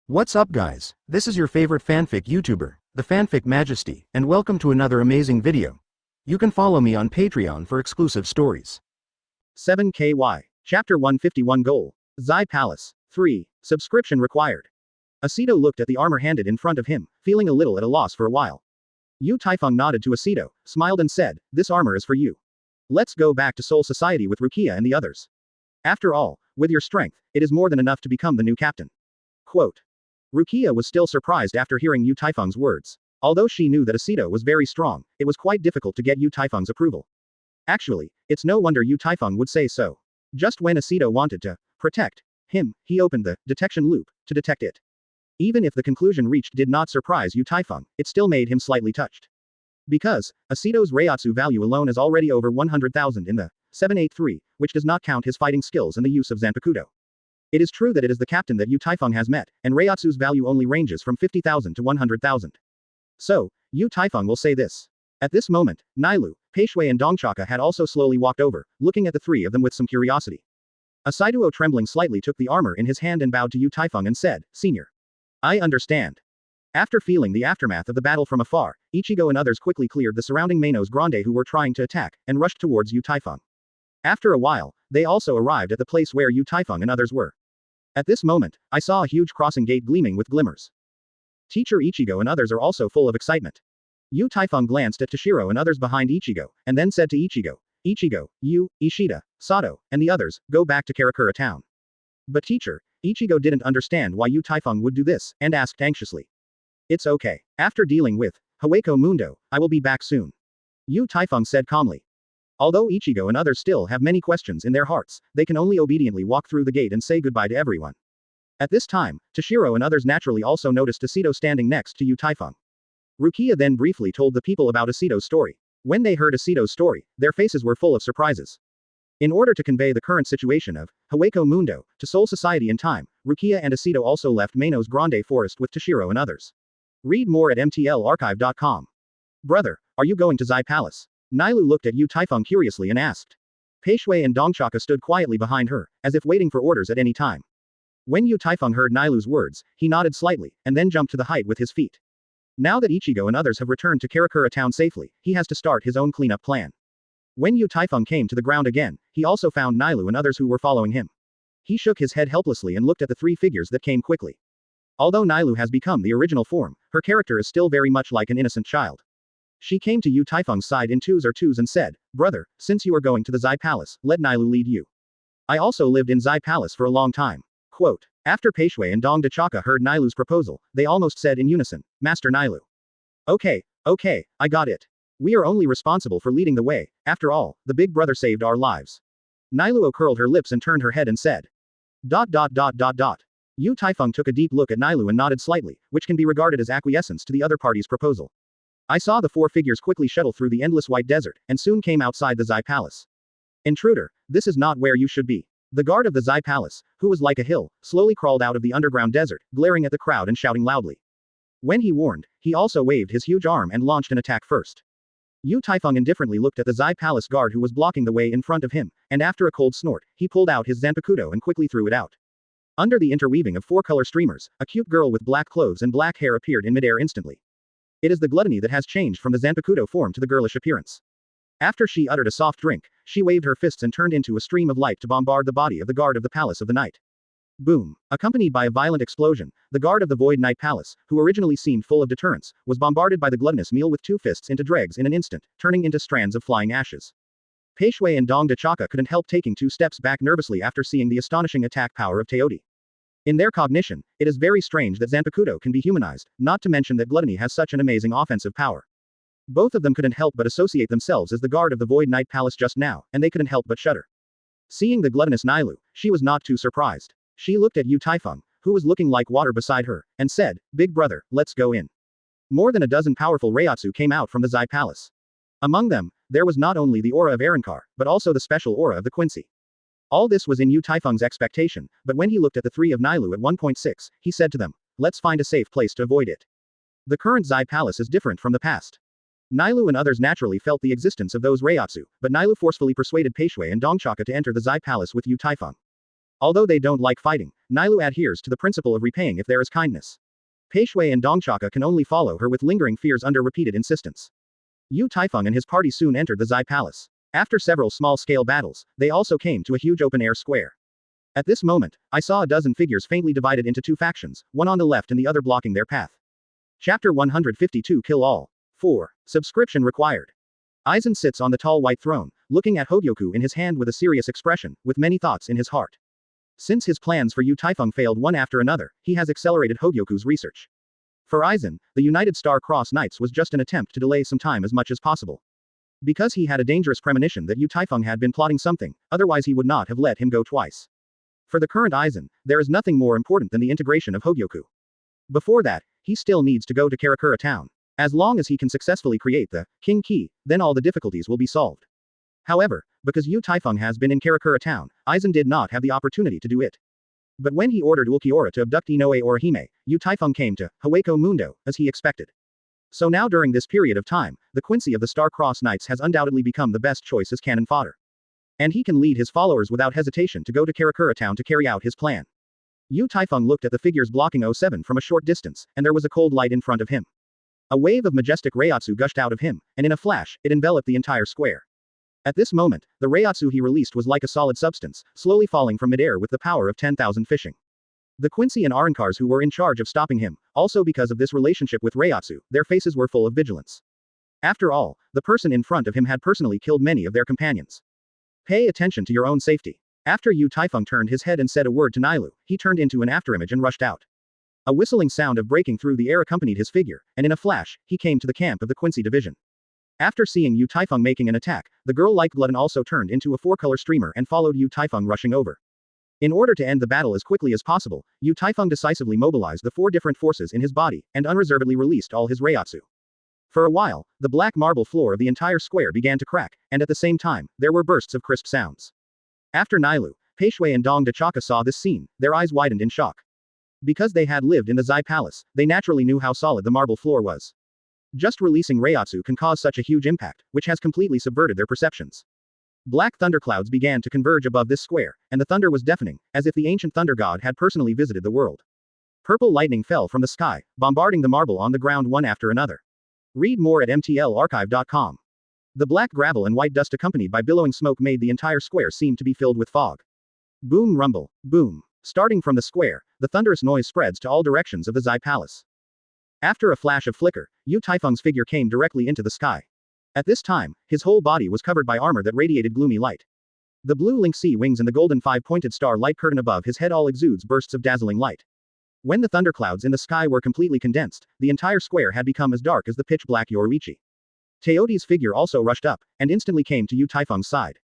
What's up guys, this is your favorite fanfic YouTuber, the Fanfic Majesty, and welcome to another amazing video. You can follow me on Patreon for exclusive stories. 7KY. Chapter 151 Goal. Zai Palace. 3. Subscription required. Aceto looked at the armor handed in front of him, feeling a little at a loss for a while. Yu Taifeng nodded to Aceto, smiled and said, "This armor is for you. Let's go back to Soul Society with Rukia and the others. After all, with your strength, it is more than enough to become the new captain." Quote. Rukia was still surprised after hearing Yu Taifeng's words. Although she knew that Aceto was very strong, it was quite difficult to get Yu Taifeng's approval. Actually, it's no wonder Yu Taifeng would say so. Just when Aceto wanted to protect him, he opened the detection loop to detect it. Even if the conclusion reached did not surprise Yu Taifeng, it still made him slightly touched. Because Aceto's Reiatsu value alone is already over 100,000 in the 783, which does not count his fighting skills and the use of Zanpakuto. It is true that it is the captain that Yu Taifeng has met, and Reiatsu's value only ranges from 50,000 to 100,000. So, Yu Taifeng will say this. At this moment, Nailu, Peishui and Dongchaka had also slowly walked over, looking at the three of them with some curiosity. Asaiduo trembling slightly took the armor in his hand and bowed to Yu Taifeng and said, "Senior. I understand." After feeling the aftermath of the battle from afar, Ichigo and others quickly cleared the surrounding Manos Grande who were trying to attack, and rushed towards Yu Taifeng. After a while, they also arrived at the place where Yu Taifeng and others were. At this moment, I saw a huge crossing gate gleaming with glimmers. Teacher Ichigo and others are also full of excitement. Yu Taifeng glanced at Toshiro and others behind Ichigo, and then said to Ichigo, "Ichigo, you, Ishida, Sato, and the others, go back to Karakura town." But teacher, Ichigo didn't understand why Yu Taifeng would do this, and asked anxiously. "It's okay. After dealing with Haweko Mundo, I will be back soon." Yu Taifeng said calmly. Although Ichigo and others still have many questions in their hearts, they can only obediently walk through the gate and say goodbye to everyone. At this time, Toshiro and others naturally also noticed Aceto standing next to Yu Taifeng. Rukia then briefly told the people about Aceto's story. When they heard Aceto's story, their faces were full of surprises. In order to convey the current situation of Haweko Mundo to Soul Society in time, Rukia and Aceto also left Manos Grande Forest with Toshiro and others. Read more at mtlarchive.com. Brother, are you going to Zai Palace? Nailu looked at Yu Taifeng curiously and asked. Peishui and Dongchaka stood quietly behind her, as if waiting for orders at any time. When Yu Taifeng heard Nailu's words, he nodded slightly, and then jumped to the height with his feet. Now that Ichigo and others have returned to Karakura town safely, he has to start his own cleanup plan. When Yu Taifeng came to the ground again, he also found Nailu and others who were following him. He shook his head helplessly and looked at the three figures that came quickly. Although Nailu has become the original form, her character is still very much like an innocent child. She came to Yu Taifeng's side in twos and said, "Brother, since you are going to the Zai Palace, let Nailu lead you. I also lived in Zai Palace for a long time." Quote. After Peishui and Dong Dachaka heard Nailu's proposal, they almost said in unison, "Master Nailu. Okay, I got it. We are only responsible for leading the way, after all, the big brother saved our lives." Nailuo curled her lips and turned her head and said. Yu Taifeng took a deep look at Nailu and nodded slightly, which can be regarded as acquiescence to the other party's proposal. I saw the four figures quickly shuttle through the endless white desert, and soon came outside the Zai Palace. "Intruder, this is not where you should be." The guard of the Zai Palace, who was like a hill, slowly crawled out of the underground desert, glaring at the crowd and shouting loudly. When he warned, he also waved his huge arm and launched an attack first. Yu Taifeng indifferently looked at the Zai Palace guard who was blocking the way in front of him, and after a cold snort, he pulled out his Zanpakuto and quickly threw it out. Under the interweaving of four-color streamers, a cute girl with black clothes and black hair appeared in midair instantly. It is the gluttony that has changed from the Zanpakuto form to the girlish appearance. After she uttered a soft drink, she waved her fists and turned into a stream of light to bombard the body of the guard of the Palace of the Night. Boom! Accompanied by a violent explosion, the guard of the Void Night Palace, who originally seemed full of deterrence, was bombarded by the gluttonous meal with two fists into dregs in an instant, turning into strands of flying ashes. Peishui and Dong Dachaka couldn't help taking 2 steps back nervously after seeing the astonishing attack power of Teodi. In their cognition, it is very strange that Zanpakuto can be humanized, not to mention that gluttony has such an amazing offensive power. Both of them couldn't help but associate themselves as the guard of the Void Night Palace just now, and they couldn't help but shudder. Seeing the gluttonous Nailu, she was not too surprised. She looked at Yu Taifeng, who was looking like water beside her, and said, "Big brother, let's go in." More than a dozen powerful Reiatsu came out from the Zai Palace. Among them, there was not only the aura of Arankar, but also the special aura of the Quincy. All this was in Yu Taifeng's expectation, but when he looked at the three of Nailu at 1.6, he said to them, "Let's find a safe place to avoid it." The current Zai Palace is different from the past. Nailu and others naturally felt the existence of those Reiatsu, but Nailu forcefully persuaded Peishui and Dongchaka to enter the Zai Palace with Yu Taifeng. Although they don't like fighting, Nailu adheres to the principle of repaying if there is kindness. Peishui and Dongchaka can only follow her with lingering fears under repeated insistence. Yu Taifeng and his party soon entered the Zai Palace. After several small-scale battles, they also came to a huge open-air square. At this moment, I saw a dozen figures faintly divided into two factions, one on the left and the other blocking their path. Chapter 152 Kill All. 4. Subscription required. Aizen sits on the tall white throne, looking at Hogyoku in his hand with a serious expression, with many thoughts in his heart. Since his plans for Yu Taifeng failed one after another, he has accelerated Hogyoku's research. For Aizen, the United Star Cross Knights was just an attempt to delay some time as much as possible. Because he had a dangerous premonition that Yu Taifeng had been plotting something, otherwise he would not have let him go twice. For the current Aizen, there is nothing more important than the integration of Hogyoku. Before that, he still needs to go to Karakura town. As long as he can successfully create the King Key, then all the difficulties will be solved. However, because Yu Taifeng has been in Karakura town, Aizen did not have the opportunity to do it. But when he ordered Ulquiorra to abduct Inoue Orihime, Yu Taifeng came to Hueco Mundo, as he expected. So now during this period of time, the Quincy of the Star Cross Knights has undoubtedly become the best choice as cannon fodder. And he can lead his followers without hesitation to go to Karakura town to carry out his plan. Yu Taifeng looked at the figures blocking 07 from a short distance, and there was a cold light in front of him. A wave of majestic Reiatsu gushed out of him, and in a flash, it enveloped the entire square. At this moment, the Reiatsu he released was like a solid substance, slowly falling from midair with the power of 10,000 fishing. The Quincy and Arankars who were in charge of stopping him, also because of this relationship with Reiatsu, their faces were full of vigilance. After all, the person in front of him had personally killed many of their companions. Pay attention to your own safety. After Yu Taifeng turned his head and said a word to Nailu, he turned into an afterimage and rushed out. A whistling sound of breaking through the air accompanied his figure, and in a flash, he came to the camp of the Quincy division. After seeing Yu Taifeng making an attack, the girl-like glutton also turned into a four-color streamer and followed Yu Taifeng rushing over. In order to end the battle as quickly as possible, Yu Taifeng decisively mobilized the four different forces in his body, and unreservedly released all his Reiatsu. For a while, the black marble floor of the entire square began to crack, and at the same time, there were bursts of crisp sounds. After Nailu, Peishui and Dong Dachaka saw this scene, their eyes widened in shock. Because they had lived in the Zai Palace, they naturally knew how solid the marble floor was. Just releasing Reiatsu can cause such a huge impact, which has completely subverted their perceptions. Black thunderclouds began to converge above this square, and the thunder was deafening, as if the ancient thunder god had personally visited the world. Purple lightning fell from the sky, bombarding the marble on the ground one after another. Read more at mtlarchive.com. The black gravel and white dust accompanied by billowing smoke made the entire square seem to be filled with fog. Boom rumble, boom. Starting from the square, the thunderous noise spreads to all directions of the Zai Palace. After a flash of flicker, Yu Taifeng's figure came directly into the sky. At this time, his whole body was covered by armor that radiated gloomy light. The blue lynx sea wings and the golden five-pointed star light curtain above his head all exudes bursts of dazzling light. When the thunderclouds in the sky were completely condensed, the entire square had become as dark as the pitch-black Yoruichi. Teoti's figure also rushed up, and instantly came to Yu Taifeng's side.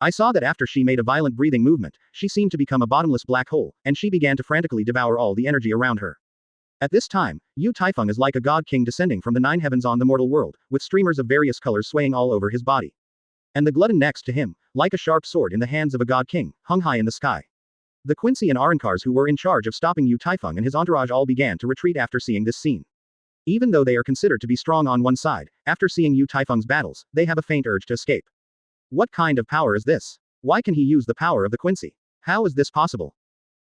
I saw that after she made a violent breathing movement, she seemed to become a bottomless black hole, and she began to frantically devour all the energy around her. At this time, Yu Taifeng is like a god king descending from the nine heavens on the mortal world, with streamers of various colors swaying all over his body. And the glutton next to him, like a sharp sword in the hands of a god king, hung high in the sky. The Quincy and Arankars who were in charge of stopping Yu Taifeng and his entourage all began to retreat after seeing this scene. Even though they are considered to be strong on one side, after seeing Yu Taifeng's battles, they have a faint urge to escape. What kind of power is this? Why can he use the power of the Quincy? How is this possible?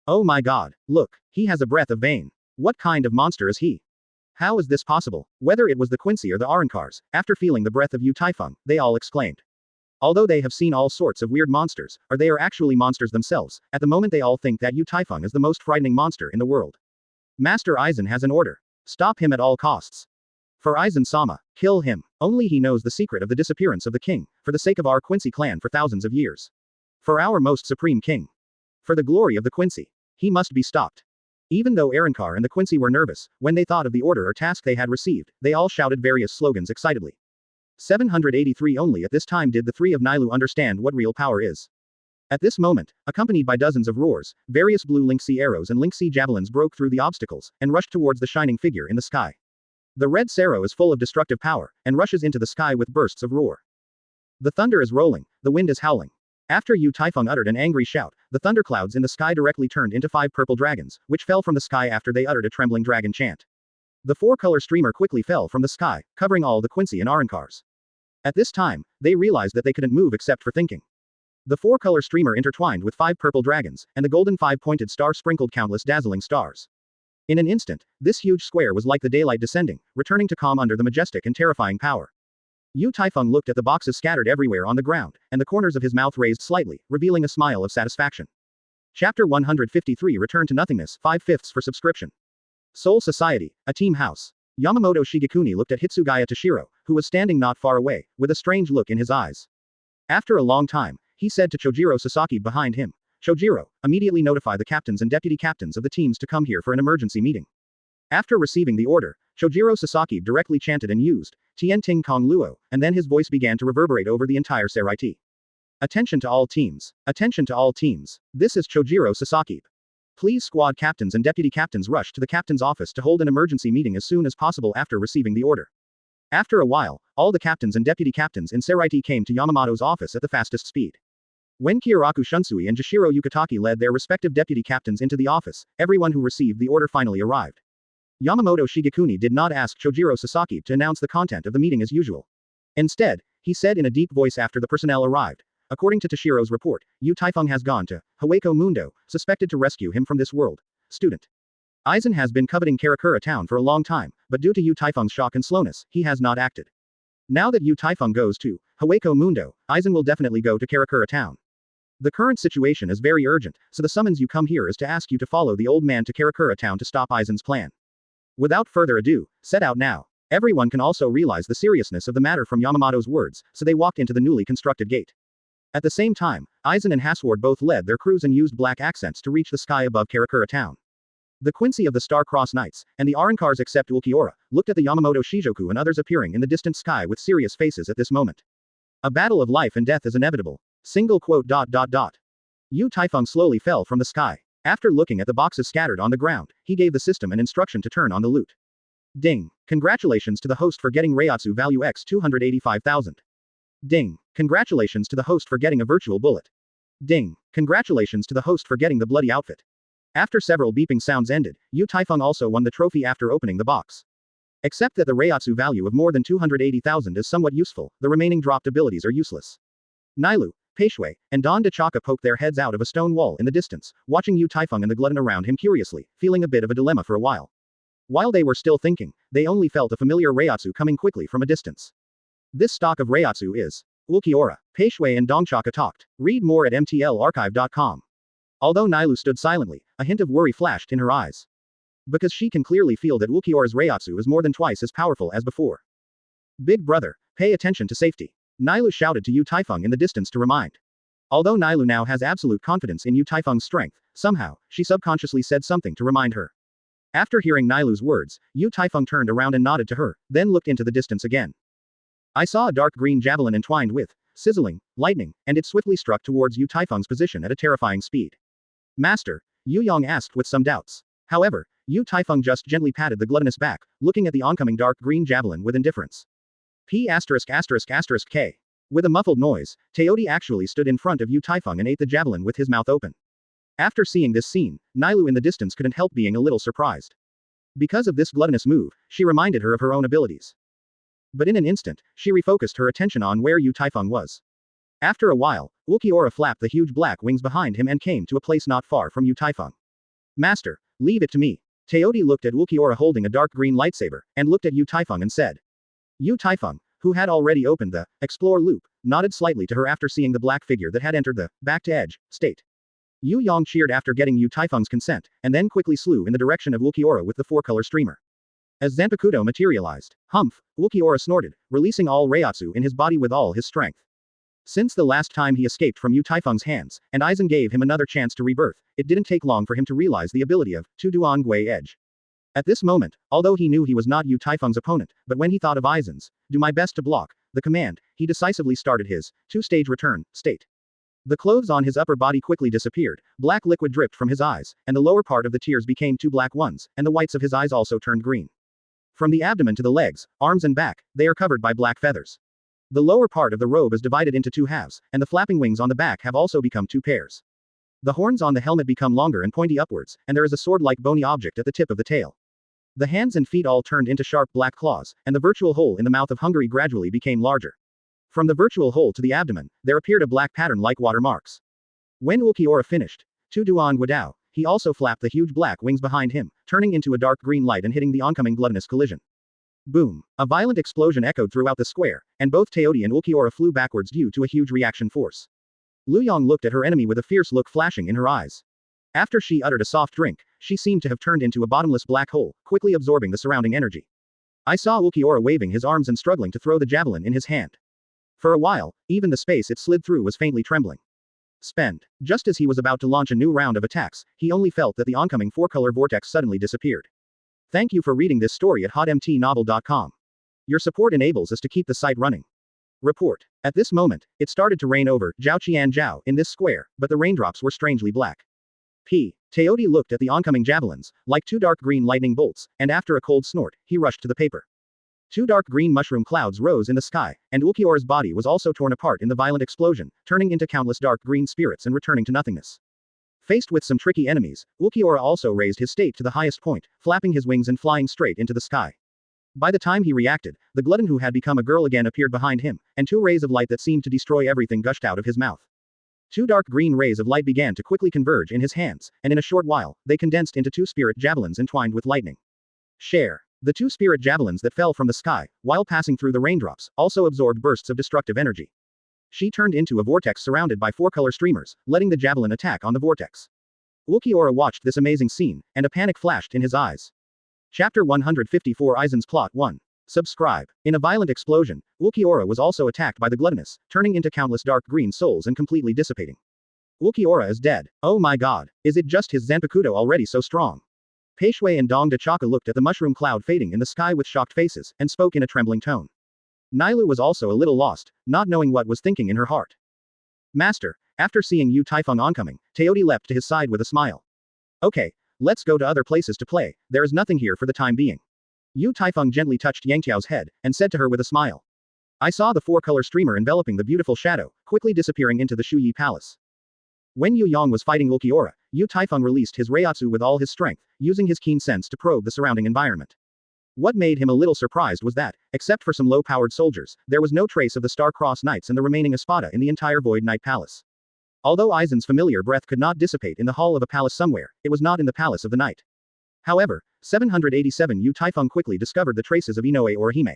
Oh my god, look, he has a breath of Bane. What kind of monster is he? How is this possible? Whether it was the Quincy or the Arankars, after feeling the breath of Yu Taifeng, they all exclaimed. Although they have seen all sorts of weird monsters, or they are actually monsters themselves, at the moment they all think that Yu Taifeng is the most frightening monster in the world. Master Aizen has an order. Stop him at all costs. For Aizen-sama, kill him. Only he knows the secret of the disappearance of the king, for the sake of our Quincy clan for thousands of years. For our most supreme king. For the glory of the Quincy. He must be stopped. Even though Arankar and the Quincy were nervous, when they thought of the order or task they had received, they all shouted various slogans excitedly. 783 only at this time did the three of Nailu understand what real power is. At this moment, accompanied by dozens of roars, various blue lynx sea arrows and lynx sea javelins broke through the obstacles, and rushed towards the shining figure in the sky. The red Sero is full of destructive power, and rushes into the sky with bursts of roar. The thunder is rolling, the wind is howling. After Yu Taifeng uttered an angry shout, the thunderclouds in the sky directly turned into 5 purple dragons, which fell from the sky after they uttered a trembling dragon chant. The 4-color streamer quickly fell from the sky, covering all the Quincy and Arankars. At this time, they realized that they couldn't move except for thinking. The four-color streamer intertwined with 5 purple dragons, and the golden 5-pointed star sprinkled countless dazzling stars. In an instant, this huge square was like the daylight descending, returning to calm under the majestic and terrifying power. Taifeng looked at the boxes scattered everywhere on the ground, and the corners of his mouth raised slightly, revealing a smile of satisfaction. Chapter 153 Return to Nothingness, 5/5 for subscription. Soul Society, a team house. Yamamoto Shigekuni looked at Hitsugaya Toshiro, who was standing not far away, with a strange look in his eyes. After a long time, he said to Chojiro Sasaki behind him, "Chojiro, immediately notify the captains and deputy captains of the teams to come here for an emergency meeting." After receiving the order, Chojiro Sasaki directly chanted and used Tien Ting Kong Luo, and then his voice began to reverberate over the entire Seraiti. Attention to all teams. Attention to all teams. This is Chojiro Sasaki. Please squad captains and deputy captains rush to the captain's office to hold an emergency meeting as soon as possible after receiving the order. After a while, all the captains and deputy captains in Seraiti came to Yamamoto's office at the fastest speed. When Kyoraku Shunsui and Jashiro Yukitaki led their respective deputy captains into the office, everyone who received the order finally arrived. Yamamoto Shigekuni did not ask Chojiro Sasaki to announce the content of the meeting as usual. Instead, he said in a deep voice after the personnel arrived, "According to Toshiro's report, Taifeng has gone to Hawako Mundo, suspected to rescue him from this world. Student. Aizen has been coveting Karakura town for a long time, but due to Taifeng's shock and slowness, he has not acted. Now that Taifeng goes to Hawako Mundo, Aizen will definitely go to Karakura town. The current situation is very urgent, so the summons you come here is to ask you to follow the old man to Karakura town to stop Aizen's plan. Without further ado, set out now." Everyone can also realize the seriousness of the matter from Yamamoto's words, so they walked into the newly constructed gate. At the same time, Aizen and Hasward both led their crews and used black accents to reach the sky above Karakura town. The Quincy of the Star-Crossed Knights, and the Arankars except Ulquiorra, looked at the Yamamoto Shijoku and others appearing in the distant sky with serious faces at this moment. A battle of life and death is inevitable. Taifeng slowly fell from the sky. After looking at the boxes scattered on the ground, he gave the system an instruction to turn on the loot. Ding. Congratulations to the host for getting Reiatsu value X 285,000. Ding. Congratulations to the host for getting a virtual bullet. Ding. Congratulations to the host for getting the bloody outfit. After several beeping sounds ended, Taifeng also won the trophy after opening the box. Except that the Reiatsu value of more than 280,000 is somewhat useful, the remaining dropped abilities are useless. Nailu, Peishui, and Don Dachaka poked their heads out of a stone wall in the distance, watching Taifeng and the glutton around him curiously, feeling a bit of a dilemma for a while. While they were still thinking, they only felt a familiar Reiatsu coming quickly from a distance. This stock of Reiatsu is Ulquiorra, Peishui and Dongchaka talked. Read more at mtlarchive.com. Although Nailu stood silently, a hint of worry flashed in her eyes. Because she can clearly feel that Ulquiorra's Reiatsu is more than twice as powerful as before. Big brother, pay attention to safety. Nailu shouted to Taifeng in the distance to remind. Although Nailu now has absolute confidence in Taifeng's strength, somehow, she subconsciously said something to remind her. After hearing Nailu's words, Taifeng turned around and nodded to her, then looked into the distance again. I saw a dark green javelin entwined with sizzling lightning, and it swiftly struck towards Taifeng's position at a terrifying speed. Master, Yong asked with some doubts. However, Taifeng just gently patted the gluttonous back, looking at the oncoming dark green javelin with indifference. P*****K. With a muffled noise, Teodi actually stood in front of Taifeng and ate the javelin with his mouth open. After seeing this scene, Nailu in the distance couldn't help being a little surprised. Because of this gluttonous move, she reminded her of her own abilities. But in an instant, she refocused her attention on where Taifeng was. After a while, Ulquiorra flapped the huge black wings behind him and came to a place not far from Taifeng. Master, leave it to me. Teodi looked at Ulquiorra holding a dark green lightsaber, and looked at Taifeng and said. Taifeng, who had already opened the explore loop, nodded slightly to her after seeing the black figure that had entered the back-to-edge state. Yong cheered after getting Taifeng's consent, and then quickly slew in the direction of Ulquiorra with the four-color streamer. As Zanpakuto materialized, humph, Ulquiorra snorted, releasing all Reiatsu in his body with all his strength. Since the last time he escaped from Taifeng's hands, and Aizen gave him another chance to rebirth, it didn't take long for him to realize the ability of Duan Gui Edge. At this moment, although he knew he was not Taifeng's opponent, but when he thought of Aizen's, do my best to block, the command, he decisively started his two-stage return state. The clothes on his upper body quickly disappeared, black liquid dripped from his eyes, and the lower part of the tears became two black ones, and the whites of his eyes also turned green. From the abdomen to the legs, arms and back, they are covered by black feathers. The lower part of the robe is divided into two halves, and the flapping wings on the back have also become two pairs. The horns on the helmet become longer and pointy upwards, and there is a sword-like bony object at the tip of the tail. The hands and feet all turned into sharp black claws, and the virtual hole in the mouth of Hungary gradually became larger. From the virtual hole to the abdomen, there appeared a black pattern like watermarks. When Ulquiorra finished, to Duan Guadao, he also flapped the huge black wings behind him, turning into a dark green light and hitting the oncoming gluttonous collision. Boom! A violent explosion echoed throughout the square, and both Teodi and Ulquiorra flew backwards due to a huge reaction force. Luyang looked at her enemy with a fierce look flashing in her eyes. After she uttered a soft drink, she seemed to have turned into a bottomless black hole, quickly absorbing the surrounding energy. I saw Ulquiorra waving his arms and struggling to throw the javelin in his hand. For a while, even the space it slid through was faintly trembling. Spend. Just as he was about to launch a new round of attacks, he only felt that the oncoming four-color vortex suddenly disappeared. Thank you for reading this story at hotmtnovel.com. Your support enables us to keep the site running. Report. At this moment, it started to rain over Zhaoqianzhao in this square, but the raindrops were strangely black. Teodi looked at the oncoming javelins, like two dark green lightning bolts, and after a cold snort, he rushed to the paper. Two dark green mushroom clouds rose in the sky, and Ulquiorra's body was also torn apart in the violent explosion, turning into countless dark green spirits and returning to nothingness. Faced with some tricky enemies, Ulquiorra also raised his state to the highest point, flapping his wings and flying straight into the sky. By the time he reacted, the glutton who had become a girl again appeared behind him, and two rays of light that seemed to destroy everything gushed out of his mouth. Two dark green rays of light began to quickly converge in his hands, and in a short while, they condensed into two spirit javelins entwined with lightning. Share. The two spirit javelins that fell from the sky, while passing through the raindrops, also absorbed bursts of destructive energy. She turned into a vortex surrounded by four-color streamers, letting the javelin attack on the vortex. Ulquiorra watched this amazing scene, and a panic flashed in his eyes. Chapter 154 Aizen's Plot 1. Subscribe. In a violent explosion, Ulquiorra was also attacked by the gluttonous, turning into countless dark green souls and completely dissipating. Ulquiorra is dead. Oh my god. Is it just his Zanpakuto already so strong? Peishui and Dong de Chaka looked at the mushroom cloud fading in the sky with shocked faces, and spoke in a trembling tone. Nailu was also a little lost, not knowing what was thinking in her heart. Master, after seeing Yu Taifeng oncoming, Teodi leapt to his side with a smile. Okay, let's go to other places to play, there is nothing here for the time being. Yu Taifeng gently touched Yangtiao's head, and said to her with a smile. I saw the four-color streamer enveloping the beautiful shadow, quickly disappearing into the Shuyi Palace. When Yu Yang was fighting Ulquiorra, Yu Taifeng released his Reiatsu with all his strength, using his keen sense to probe the surrounding environment. What made him a little surprised was that, except for some low-powered soldiers, there was no trace of the Star-Crossed Knights and the remaining Espada in the entire Void Knight Palace. Although Aizen's familiar breath could not dissipate in the hall of a palace somewhere, it was not in the Palace of the Night. However, 787 Yu Taifeng quickly discovered the traces of Inoue Orihime.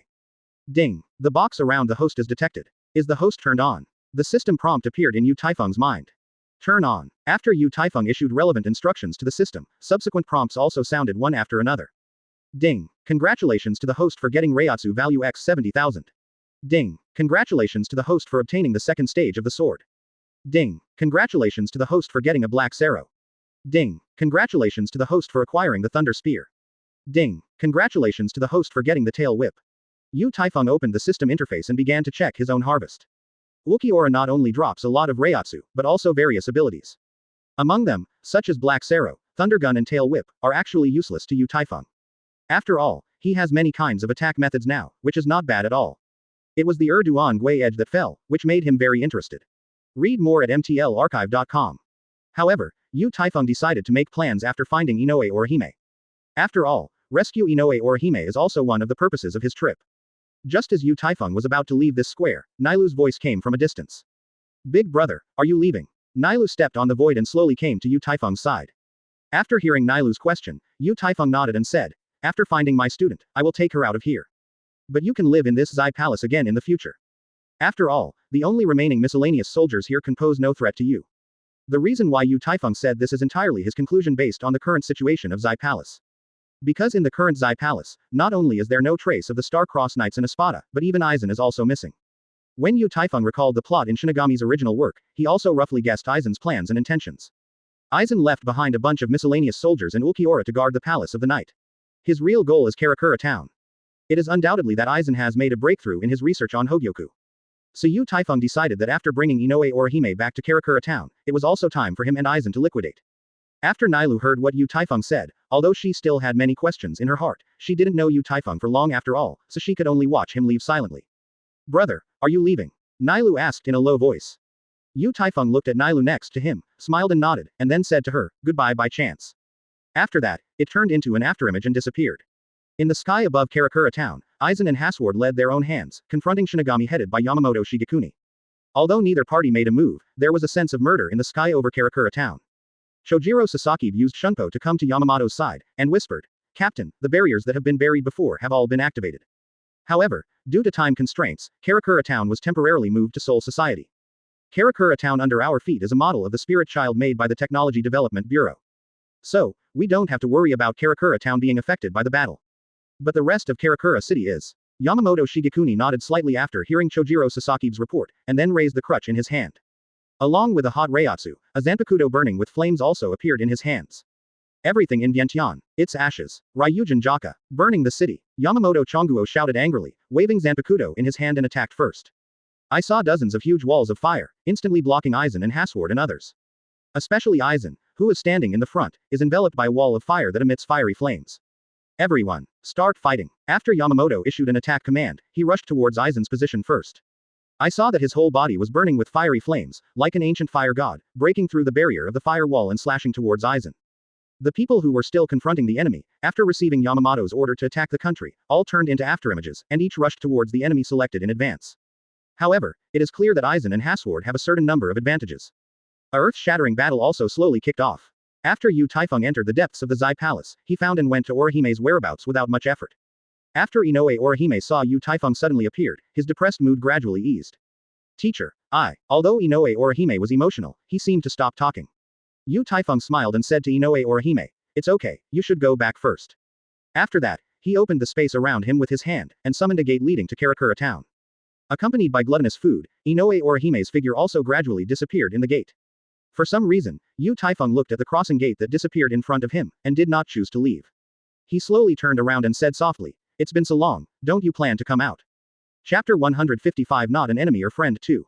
Ding! The box around the host is detected. Is the host turned on? The system prompt appeared in Yu Taifeng's mind. Turn on. After Yu Taifeng issued relevant instructions to the system, subsequent prompts also sounded one after another. Ding. Congratulations to the host for getting Reiatsu value X 70,000. Ding. Congratulations to the host for obtaining the second stage of the sword. Ding. Congratulations to the host for getting a black Sero. Ding. Congratulations to the host for acquiring the Thunder Spear. Ding. Congratulations to the host for getting the Tail Whip. Yu Taifeng opened the system interface and began to check his own harvest. Ulquiorra not only drops a lot of Reiatsu, but also various abilities. Among them, such as Black Sero, Thunder Gun and Tail Whip, are actually useless to Yu Taifeng. After all, he has many kinds of attack methods now, which is not bad at all. It was the Duan Gui edge that fell, which made him very interested. Read more at mtlarchive.com. However, Yu Taifeng decided to make plans after finding Inoue Orihime. After all, rescue Inoue Orihime is also one of the purposes of his trip. Just as Yu Taifeng was about to leave this square, Nailu's voice came from a distance. Big brother, are you leaving? Nailu stepped on the void and slowly came to Yu Taifeng's side. After hearing Nailu's question, Yu Taifeng nodded and said, after finding my student, I will take her out of here. But you can live in this Zai Palace again in the future. After all, the only remaining miscellaneous soldiers here can pose no threat to you. The reason why Yu Taifeng said this is entirely his conclusion based on the current situation of Zai Palace. Because in the current Zai Palace, not only is there no trace of the Star-Crossed Knights and Espada, but even Aizen is also missing. When Yu Taifeng recalled the plot in Shinigami's original work, he also roughly guessed Aizen's plans and intentions. Aizen left behind a bunch of miscellaneous soldiers and Ulquiorra to guard the Palace of the Night. His real goal is Karakura town. It is undoubtedly that Aizen has made a breakthrough in his research on Hogyoku. So Yu Taifeng decided that after bringing Inoue Orihime back to Karakura town, it was also time for him and Aizen to liquidate. After Nailu heard what Yu Taifeng said, although she still had many questions in her heart, she didn't know Yu Taifeng for long after all, so she could only watch him leave silently. Brother, are you leaving? Nailu asked in a low voice. Yu Taifeng looked at Nailu next to him, smiled and nodded, and then said to her, goodbye by chance. After that, it turned into an afterimage and disappeared. In the sky above Karakura town, Aizen and Yhwach led their own hands, confronting Shinigami headed by Yamamoto Shigekuni. Although neither party made a move, there was a sense of murder in the sky over Karakura town. Chojiro Sasaki used Shunpo to come to Yamamoto's side, and whispered, "Captain, the barriers that have been buried before have all been activated." However, due to time constraints, Karakura town was temporarily moved to Soul Society. Karakura town under our feet is a model of the spirit child made by the Technology Development Bureau. So, we don't have to worry about Karakura town being affected by the battle. But the rest of Karakura city is. Yamamoto Shigekuni nodded slightly after hearing Chojiro Sasaki's report, and then raised the crutch in his hand. Along with a hot Reiatsu, a Zanpakuto burning with flames also appeared in his hands. Everything in Vientiane, its ashes. Ryujin Jaka, burning the city. Yamamoto Chonguo shouted angrily, waving Zanpakuto in his hand and attacked first. I saw dozens of huge walls of fire, instantly blocking Aizen and Yhwach and others. Especially Aizen, who is standing in the front, is enveloped by a wall of fire that emits fiery flames. Everyone, start fighting. After Yamamoto issued an attack command, he rushed towards Aizen's position first. I saw that his whole body was burning with fiery flames, like an ancient fire god, breaking through the barrier of the fire wall and slashing towards Aizen. The people who were still confronting the enemy, after receiving Yamamoto's order to attack the country, all turned into afterimages, and each rushed towards the enemy selected in advance. However, it is clear that Aizen and Yhwach have a certain number of advantages. A earth-shattering battle also slowly kicked off. After Yu Taifeng entered the depths of the Zai Palace, he found and went to Orihime's whereabouts without much effort. After Inoue Orihime saw Yu Taifeng suddenly appeared, his depressed mood gradually eased. Teacher, although Inoue Orihime was emotional, he seemed to stop talking. Yu Taifeng smiled and said to Inoue Orihime, "It's okay, you should go back first." After that, he opened the space around him with his hand, and summoned a gate leading to Karakura town. Accompanied by gluttonous food, Inoue Orihime's figure also gradually disappeared in the gate. For some reason, Yu Taifeng looked at the crossing gate that disappeared in front of him, and did not choose to leave. He slowly turned around and said softly, "It's been so long, don't you plan to come out?" Chapter 155 Not an enemy or friend too.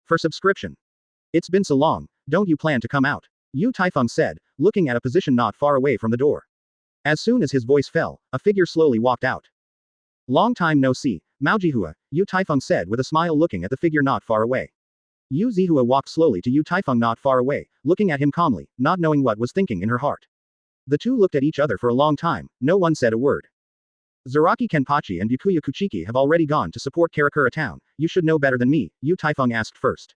For subscription. It's been so long, don't you plan to come out? Yu Taifeng said, looking at a position not far away from the door. As soon as his voice fell, a figure slowly walked out. Long time no see, Mao Jihua, Yu Taifeng said with a smile looking at the figure not far away. Yu Zihua walked slowly to Yu Taifeng not far away, looking at him calmly, not knowing what was thinking in her heart. The two looked at each other for a long time, no one said a word. Zaraki Kenpachi and Byakuya Kuchiki have already gone to support Karakura town, you should know better than me, Yu Taifeng asked first.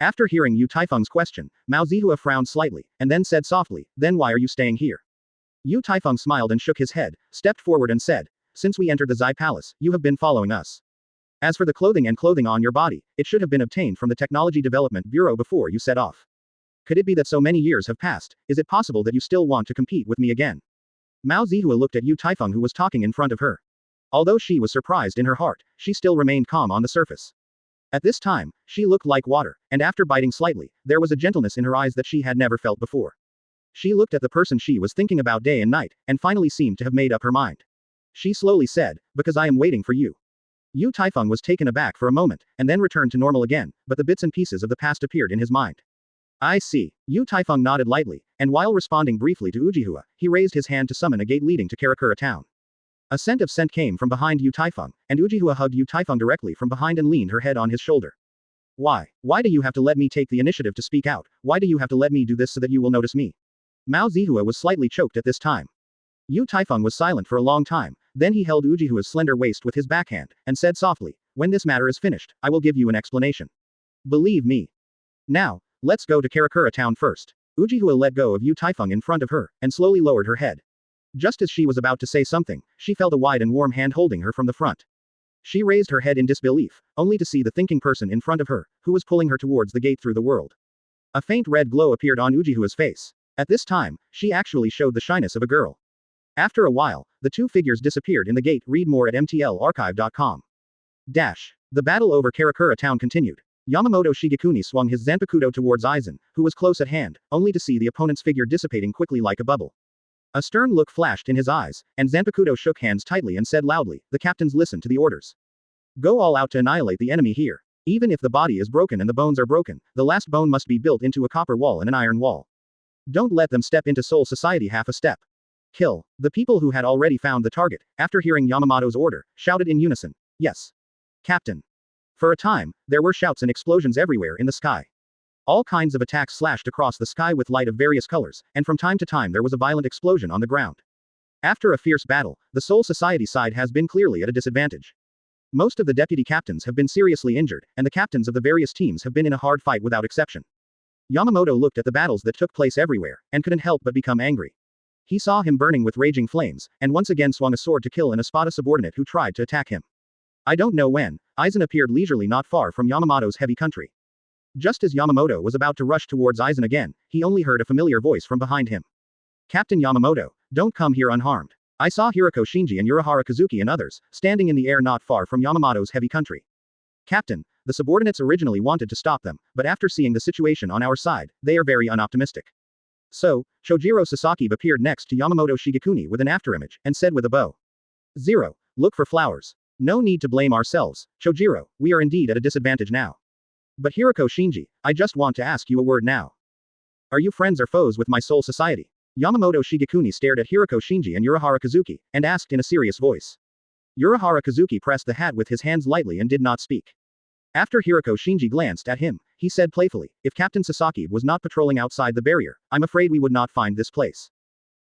After hearing Yu Taifeng's question, Mao Zihua frowned slightly, and then said softly, "Then why are you staying here?" Yu Taifeng smiled and shook his head, stepped forward and said, "Since we entered the Zai Palace, you have been following us. As for the clothing on your body, it should have been obtained from the Technology Development Bureau before you set off. Could it be that so many years have passed, is it possible that you still want to compete with me again?" Mao Zihua looked at Yu Taifeng who was talking in front of her. Although she was surprised in her heart, she still remained calm on the surface. At this time, she looked like water, and after biting slightly, there was a gentleness in her eyes that she had never felt before. She looked at the person she was thinking about day and night, and finally seemed to have made up her mind. She slowly said, "Because I am waiting for you." Yu Taifeng was taken aback for a moment, and then returned to normal again, but the bits and pieces of the past appeared in his mind. I see. Yu Taifeng nodded lightly, and while responding briefly to Ujihua, he raised his hand to summon a gate leading to Karakura town. A scent of scent came from behind Yu Taifeng, and Ujihua hugged Yu Taifeng directly from behind and leaned her head on his shoulder. Why do you have to let me take the initiative to speak out? Why do you have to let me do this so that you will notice me? Mao Zihua was slightly choked at this time. Yu Taifeng was silent for a long time, then he held Ujihua's slender waist with his backhand, and said softly, "When this matter is finished, I will give you an explanation. Believe me. Now, let's go to Karakura town first." Ujihua let go of Yu Taifeng in front of her, and slowly lowered her head. Just as she was about to say something, she felt a wide and warm hand holding her from the front. She raised her head in disbelief, only to see the thinking person in front of her, who was pulling her towards the gate through the world. A faint red glow appeared on Ujihua's face. At this time, she actually showed the shyness of a girl. After a while, the two figures disappeared in the gate. Read more at mtlarchive.com. The battle over Karakura town continued. Yamamoto Shigekuni swung his Zanpakuto towards Aizen, who was close at hand, only to see the opponent's figure dissipating quickly like a bubble. A stern look flashed in his eyes, and Zanpakuto shook hands tightly and said loudly, "The captains listen to the orders. Go all out to annihilate the enemy here. Even if the body is broken and the bones are broken, the last bone must be built into a copper wall and an iron wall. Don't let them step into Soul Society half a step. Kill." The people who had already found the target, after hearing Yamamoto's order, shouted in unison, "Yes, Captain." For a time, there were shouts and explosions everywhere in the sky. All kinds of attacks slashed across the sky with light of various colors, and from time to time there was a violent explosion on the ground. After a fierce battle, the Soul Society side has been clearly at a disadvantage. Most of the deputy captains have been seriously injured, and the captains of the various teams have been in a hard fight without exception. Yamamoto looked at the battles that took place everywhere, and couldn't help but become angry. He saw him burning with raging flames, and once again swung a sword to kill and spot a subordinate who tried to attack him. I don't know when, Aizen appeared leisurely not far from Yamamoto's heavy country. Just as Yamamoto was about to rush towards Aizen again, he only heard a familiar voice from behind him. Captain Yamamoto, don't come here unharmed. I saw Hiroko Shinji and Urahara Kazuki and others, standing in the air not far from Yamamoto's heavy country. Captain, the subordinates originally wanted to stop them, but after seeing the situation on our side, they are very unoptimistic. So, Chojiro Sasaki appeared next to Yamamoto Shigekuni with an afterimage, and said with a bow. 0. Look for flowers. No need to blame ourselves, Chojiro, we are indeed at a disadvantage now. But Hiroko Shinji, I just want to ask you a word now. Are you friends or foes with my Soul Society? Yamamoto Shigekuni stared at Hiroko Shinji and Urahara Kazuki, and asked in a serious voice. Urahara Kazuki pressed the hat with his hands lightly and did not speak. After Hiroko Shinji glanced at him, he said playfully, if Captain Sasaki was not patrolling outside the barrier, I'm afraid we would not find this place.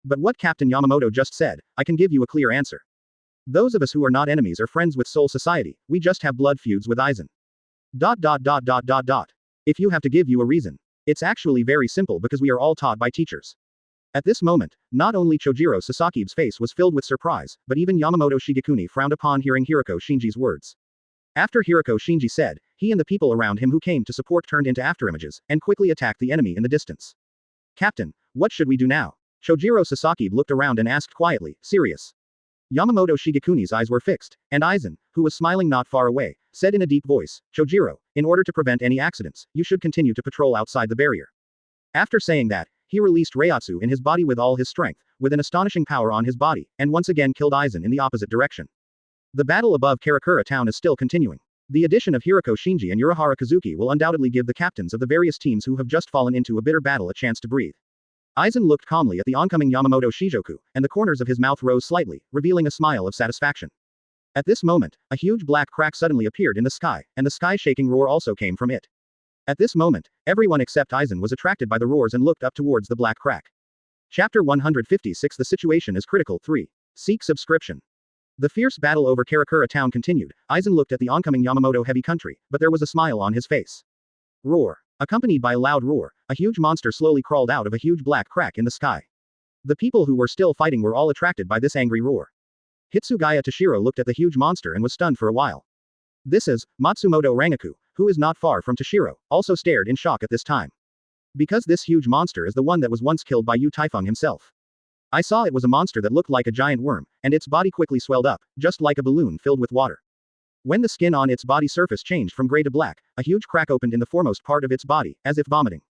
But what Captain Yamamoto just said, I can give you a clear answer. Those of us who are not enemies or friends with Soul Society, we just have blood feuds with Aizen. ... If you have to give you a reason. It's actually very simple because we are all taught by teachers. At this moment, not only Chojiro Sasaki's face was filled with surprise, but even Yamamoto Shigekuni frowned upon hearing Hiroko Shinji's words. After Hiroko Shinji said, he and the people around him who came to support turned into afterimages, and quickly attacked the enemy in the distance. Captain, what should we do now? Chojiro Sasaki looked around and asked quietly, serious. Yamamoto Shigekuni's eyes were fixed, and Aizen, who was smiling not far away, said in a deep voice, Chojiro, in order to prevent any accidents, you should continue to patrol outside the barrier. After saying that, he released Reiatsu in his body with all his strength, with an astonishing power on his body, and once again killed Aizen in the opposite direction. The battle above Karakura town is still continuing. The addition of Hiroko Shinji and Urahara Kazuki will undoubtedly give the captains of the various teams who have just fallen into a bitter battle a chance to breathe. Aizen looked calmly at the oncoming Yamamoto Shijoku, and the corners of his mouth rose slightly, revealing a smile of satisfaction. At this moment, a huge black crack suddenly appeared in the sky, and the sky-shaking roar also came from it. At this moment, everyone except Aizen was attracted by the roars and looked up towards the black crack. Chapter 156 The situation is critical. 3. Seek subscription. The fierce battle over Karakura town continued. Aizen looked at the oncoming Yamamoto heavy country, but there was a smile on his face. Roar. Accompanied by a loud roar, a huge monster slowly crawled out of a huge black crack in the sky. The people who were still fighting were all attracted by this angry roar. Hitsugaya Toshiro looked at the huge monster and was stunned for a while. This is Matsumoto Rangaku, who is not far from Toshiro, also stared in shock at this time. Because this huge monster is the one that was once killed by Yu Taifeng himself. I saw it was a monster that looked like a giant worm, and its body quickly swelled up, just like a balloon filled with water. When the skin on its body surface changed from gray to black, a huge crack opened in the foremost part of its body, as if vomiting.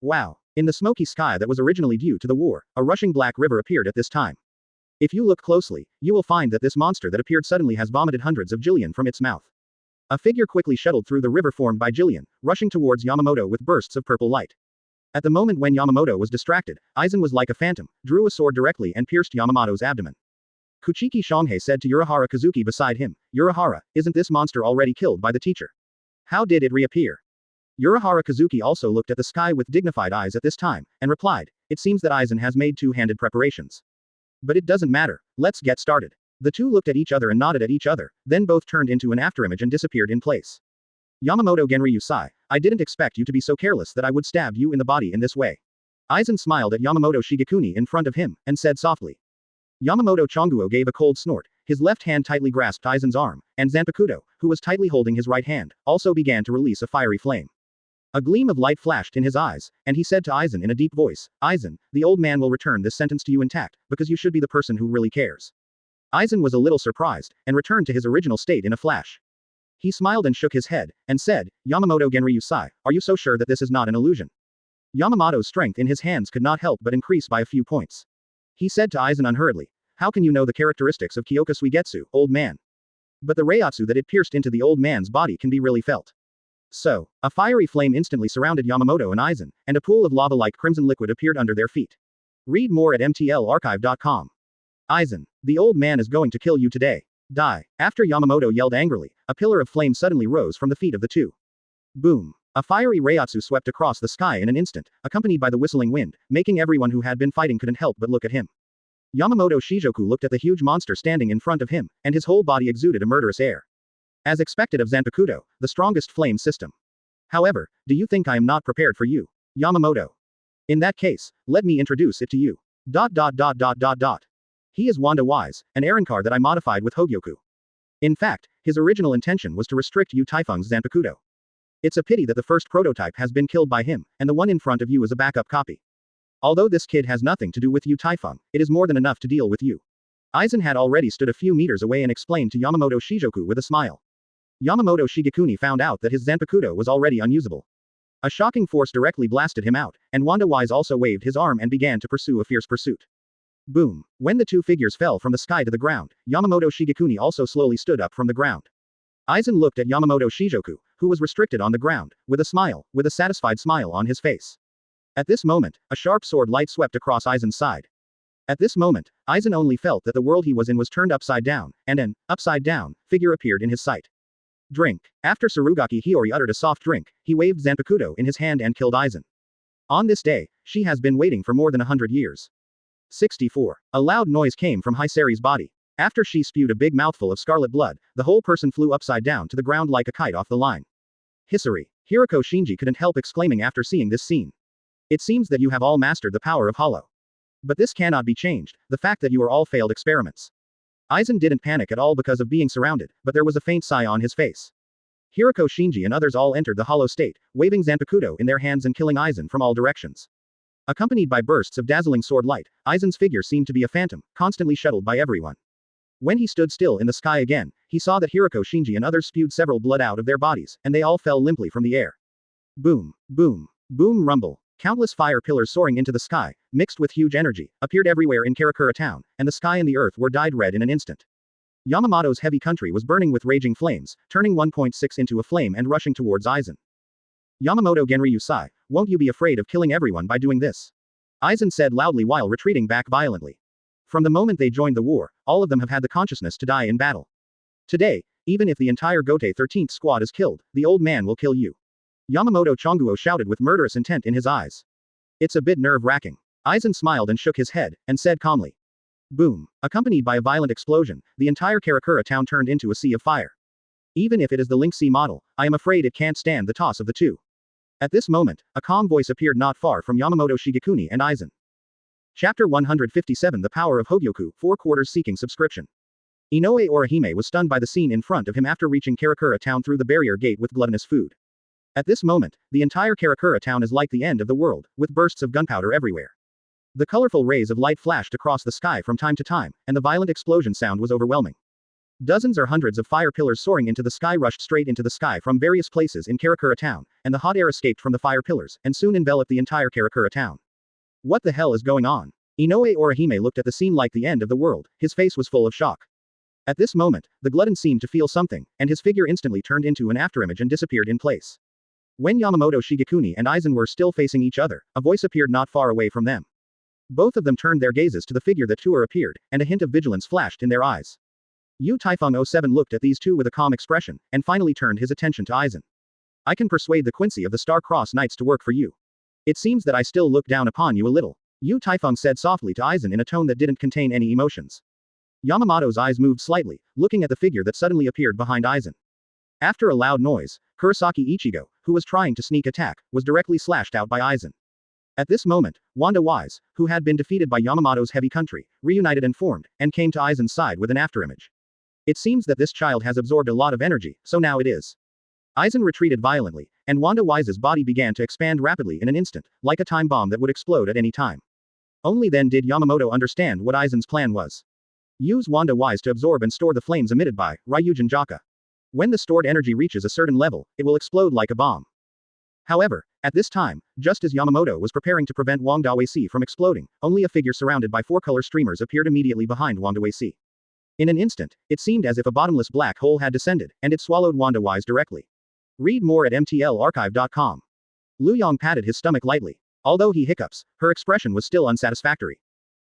Wow! In the smoky sky that was originally due to the war, a rushing black river appeared at this time. If you look closely, you will find that this monster that appeared suddenly has vomited hundreds of Jillian from its mouth. A figure quickly shuttled through the river formed by Jillian, rushing towards Yamamoto with bursts of purple light. At the moment when Yamamoto was distracted, Aizen was like a phantom, drew a sword directly and pierced Yamamoto's abdomen. Kuchiki Shanghei said to Urahara Kazuki beside him, Urahara, isn't this monster already killed by the teacher? How did it reappear? Urahara Kazuki also looked at the sky with dignified eyes at this time, and replied, it seems that Aizen has made two-handed preparations. But it doesn't matter, let's get started. The two looked at each other and nodded at each other, then both turned into an afterimage and disappeared in place. Yamamoto Genryūsai, I didn't expect you to be so careless that I would stab you in the body in this way. Aizen smiled at Yamamoto Shigekuni in front of him, and said softly. Yamamoto Chonguo gave a cold snort, his left hand tightly grasped Aizen's arm, and Zanpakuto, who was tightly holding his right hand, also began to release a fiery flame. A gleam of light flashed in his eyes, and he said to Aizen in a deep voice, Aizen, the old man will return this sentence to you intact, because you should be the person who really cares. Aizen was a little surprised, and returned to his original state in a flash. He smiled and shook his head, and said, Yamamoto Genryūsai, are you so sure that this is not an illusion? Yamamoto's strength in his hands could not help but increase by a few points. He said to Aizen unhurriedly, how can you know the characteristics of Kyoka Suigetsu, old man? But the Reiatsu that it pierced into the old man's body can be really felt. So, a fiery flame instantly surrounded Yamamoto and Aizen, and a pool of lava-like crimson liquid appeared under their feet. Read more at mtlarchive.com. Aizen, the old man is going to kill you today. Die. After Yamamoto yelled angrily, a pillar of flame suddenly rose from the feet of the two. Boom. A fiery Reiatsu swept across the sky in an instant, accompanied by the whistling wind, making everyone who had been fighting couldn't help but look at him. Yamamoto Shijoku looked at the huge monster standing in front of him, and his whole body exuded a murderous air. As expected of Zanpakuto, the strongest flame system. However, do you think I am not prepared for you, Yamamoto? In that case, let me introduce it to you. He is Wanda Wise, an Arankar that I modified with Hogyoku. In fact, his original intention was to restrict Yu Taifeng's Zanpakuto. It's a pity that the first prototype has been killed by him, and the one in front of you is a backup copy. Although this kid has nothing to do with Yu Taifeng, it is more than enough to deal with you. Aizen had already stood a few meters away and explained to Yamamoto Shijoku with a smile. Yamamoto Shigekuni found out that his Zanpakuto was already unusable. A shocking force directly blasted him out, and Wanda Wise also waved his arm and began to pursue a fierce pursuit. Boom. When the two figures fell from the sky to the ground, Yamamoto Shigekuni also slowly stood up from the ground. Aizen looked at Yamamoto Shijoku, who was restricted on the ground, with a satisfied smile on his face. At this moment, a sharp sword light swept across Aizen's side. At this moment, Aizen only felt that the world he was in was turned upside down, and an upside-down figure appeared in his sight. Drink. After Surugaki Hiyori uttered a soft drink, he waved Zanpakuto in his hand and killed Aizen. On this day, she has been waiting for more than 100 years. 64. A loud noise came from Hisari's body. After she spewed a big mouthful of scarlet blood, the whole person flew upside down to the ground like a kite off the line. Hisari. Hiroko Shinji couldn't help exclaiming after seeing this scene. It seems that you have all mastered the power of Hollow. But this cannot be changed, the fact that you are all failed experiments. Aizen didn't panic at all because of being surrounded, but there was a faint sigh on his face. Hiroko Shinji and others all entered the hollow state, waving Zanpakuto in their hands and killing Aizen from all directions. Accompanied by bursts of dazzling sword light, Aizen's figure seemed to be a phantom, constantly shuttled by everyone. When he stood still in the sky again, he saw that Hiroko Shinji and others spewed several blood out of their bodies, and they all fell limply from the air. Boom, boom, boom rumble. Countless fire pillars soaring into the sky, mixed with huge energy, appeared everywhere in Karakura town, and the sky and the earth were dyed red in an instant. Yamamoto's heavy country was burning with raging flames, turning 1.6 into a flame and rushing towards Aizen. Yamamoto Genryūsai, won't you be afraid of killing everyone by doing this? Aizen said loudly while retreating back violently. From the moment they joined the war, all of them have had the consciousness to die in battle. Today, even if the entire Gote 13th squad is killed, the old man will kill you. Yamamoto Chonguo shouted with murderous intent in his eyes. It's a bit nerve-wracking. Aizen smiled and shook his head, and said calmly. Boom. Accompanied by a violent explosion, the entire Karakura town turned into a sea of fire. Even if it is the Link C model, I am afraid it can't stand the toss of the two. At this moment, a calm voice appeared not far from Yamamoto Shigekuni and Aizen. Chapter 157 The Power of Hogyoku, 4 quarters seeking subscription. Inoue Orihime was stunned by the scene in front of him after reaching Karakura town through the barrier gate with gluttonous food. At this moment, the entire Karakura town is like the end of the world, with bursts of gunpowder everywhere. The colorful rays of light flashed across the sky from time to time, and the violent explosion sound was overwhelming. Dozens or hundreds of fire pillars soaring into the sky rushed straight into the sky from various places in Karakura town, and the hot air escaped from the fire pillars, and soon enveloped the entire Karakura town. What the hell is going on? Inoue Orihime looked at the scene like the end of the world, his face was full of shock. At this moment, the glutton seemed to feel something, and his figure instantly turned into an afterimage and disappeared in place. When Yamamoto Shigekuni and Aizen were still facing each other, a voice appeared not far away from them. Both of them turned their gazes to the figure that Tuer appeared, and a hint of vigilance flashed in their eyes. Yu Taifeng 07 looked at these two with a calm expression, and finally turned his attention to Aizen. I can persuade the Quincy of the Star-Crossed Knights to work for you. It seems that I still look down upon you a little, Yu Taifeng said softly to Aizen in a tone that didn't contain any emotions. Yamamoto's eyes moved slightly, looking at the figure that suddenly appeared behind Aizen. After a loud noise, Kurosaki Ichigo, who was trying to sneak attack, was directly slashed out by Aizen. At this moment, Wanda Wise, who had been defeated by Yamamoto's heavy country, reunited and formed, and came to Aizen's side with an afterimage. It seems that this child has absorbed a lot of energy, so now it is. Aizen retreated violently, and Wanda Wise's body began to expand rapidly in an instant, like a time bomb that would explode at any time. Only then did Yamamoto understand what Aizen's plan was. Use Wanda Wise to absorb and store the flames emitted by Ryujin Jaka. When the stored energy reaches a certain level, it will explode like a bomb. However, at this time, just as Yamamoto was preparing to prevent Wang Dawei from exploding, only a figure surrounded by 4 color streamers appeared immediately behind Wang Dawei. In an instant, it seemed as if a bottomless black hole had descended, and it swallowed Wanda Wise directly. Read more at mtlarchive.com. Lu Yong patted his stomach lightly. Although he hiccups, her expression was still unsatisfactory.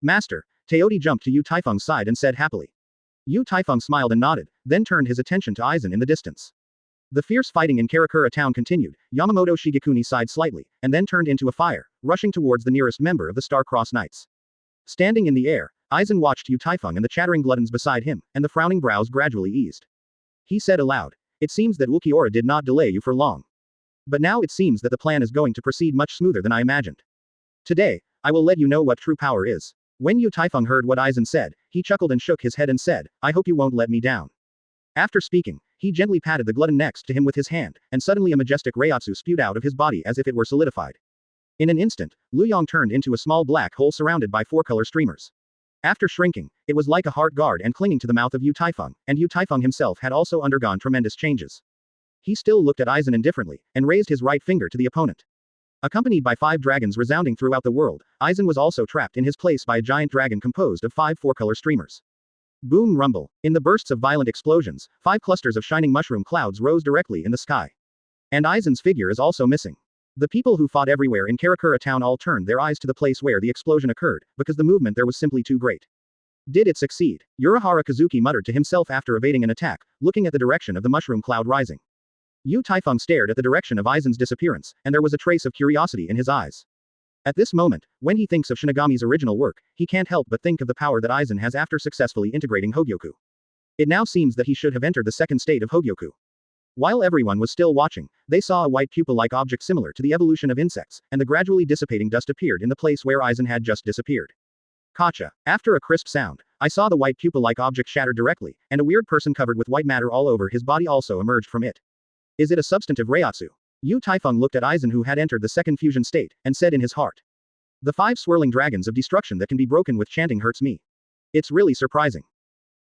Master, Teodi jumped to Yu Taifeng's side and said happily. Yu Taifeng smiled and nodded, then turned his attention to Aizen in the distance. The fierce fighting in Karakura town continued. Yamamoto Shigekuni sighed slightly, and then turned into a fire, rushing towards the nearest member of the Star-Crossed Knights. Standing in the air, Aizen watched Yu Taifeng and the chattering gluttons beside him, and the frowning brows gradually eased. He said aloud, "It seems that Ulquiorra did not delay you for long. But now it seems that the plan is going to proceed much smoother than I imagined. Today, I will let you know what true power is." When Yu Taifeng heard what Aizen said, he chuckled and shook his head and said, "I hope you won't let me down." After speaking, he gently patted the glutton next to him with his hand, and suddenly a majestic Reiatsu spewed out of his body as if it were solidified. In an instant, Lu Yong turned into a small black hole surrounded by 4-color streamers. After shrinking, it was like a heart guard and clinging to the mouth of Yu Taifeng, and Yu Taifeng himself had also undergone tremendous changes. He still looked at Aizen indifferently, and raised his right finger to the opponent. Accompanied by 5 dragons resounding throughout the world, Aizen was also trapped in his place by a giant dragon composed of 5 4-color streamers. Boom rumble. In the bursts of violent explosions, 5 clusters of shining mushroom clouds rose directly in the sky. And Aizen's figure is also missing. The people who fought everywhere in Karakura town all turned their eyes to the place where the explosion occurred, because the movement there was simply too great. Did it succeed? Urahara Kazuki muttered to himself after evading an attack, looking at the direction of the mushroom cloud rising. Yu Taifeng stared at the direction of Aizen's disappearance, and there was a trace of curiosity in his eyes. At this moment, when he thinks of Shinigami's original work, he can't help but think of the power that Aizen has after successfully integrating Hogyoku. It now seems that he should have entered the second state of Hogyoku. While everyone was still watching, they saw a white pupil-like object similar to the evolution of insects, and the gradually dissipating dust appeared in the place where Aizen had just disappeared. Kacha. After a crisp sound, I saw the white pupil-like object shatter directly, and a weird person covered with white matter all over his body also emerged from it. Is it a substantive Reiatsu? Yu Taifeng looked at Aizen who had entered the second fusion state, and said in his heart. The 5 swirling dragons of destruction that can be broken with chanting hurts me. It's really surprising.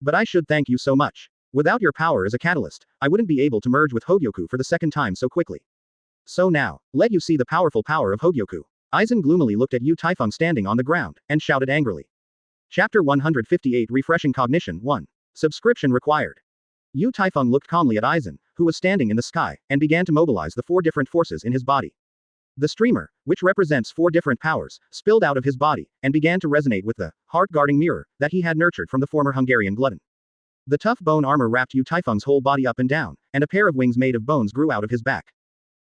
But I should thank you so much. Without your power as a catalyst, I wouldn't be able to merge with Hogyoku for the second time so quickly. So now, let you see the powerful power of Hogyoku. Aizen gloomily looked at Yu Taifeng standing on the ground, and shouted angrily. Chapter 158 Refreshing Cognition 1. Subscription required. Yu Taifeng looked calmly at Aizen, who was standing in the sky, and began to mobilize the 4 different forces in his body. The streamer, which represents 4 different powers, spilled out of his body, and began to resonate with the heart-guarding mirror that he had nurtured from the former Hungarian glutton. The tough bone armor wrapped Yu Taifeng's whole body up and down, and a pair of wings made of bones grew out of his back.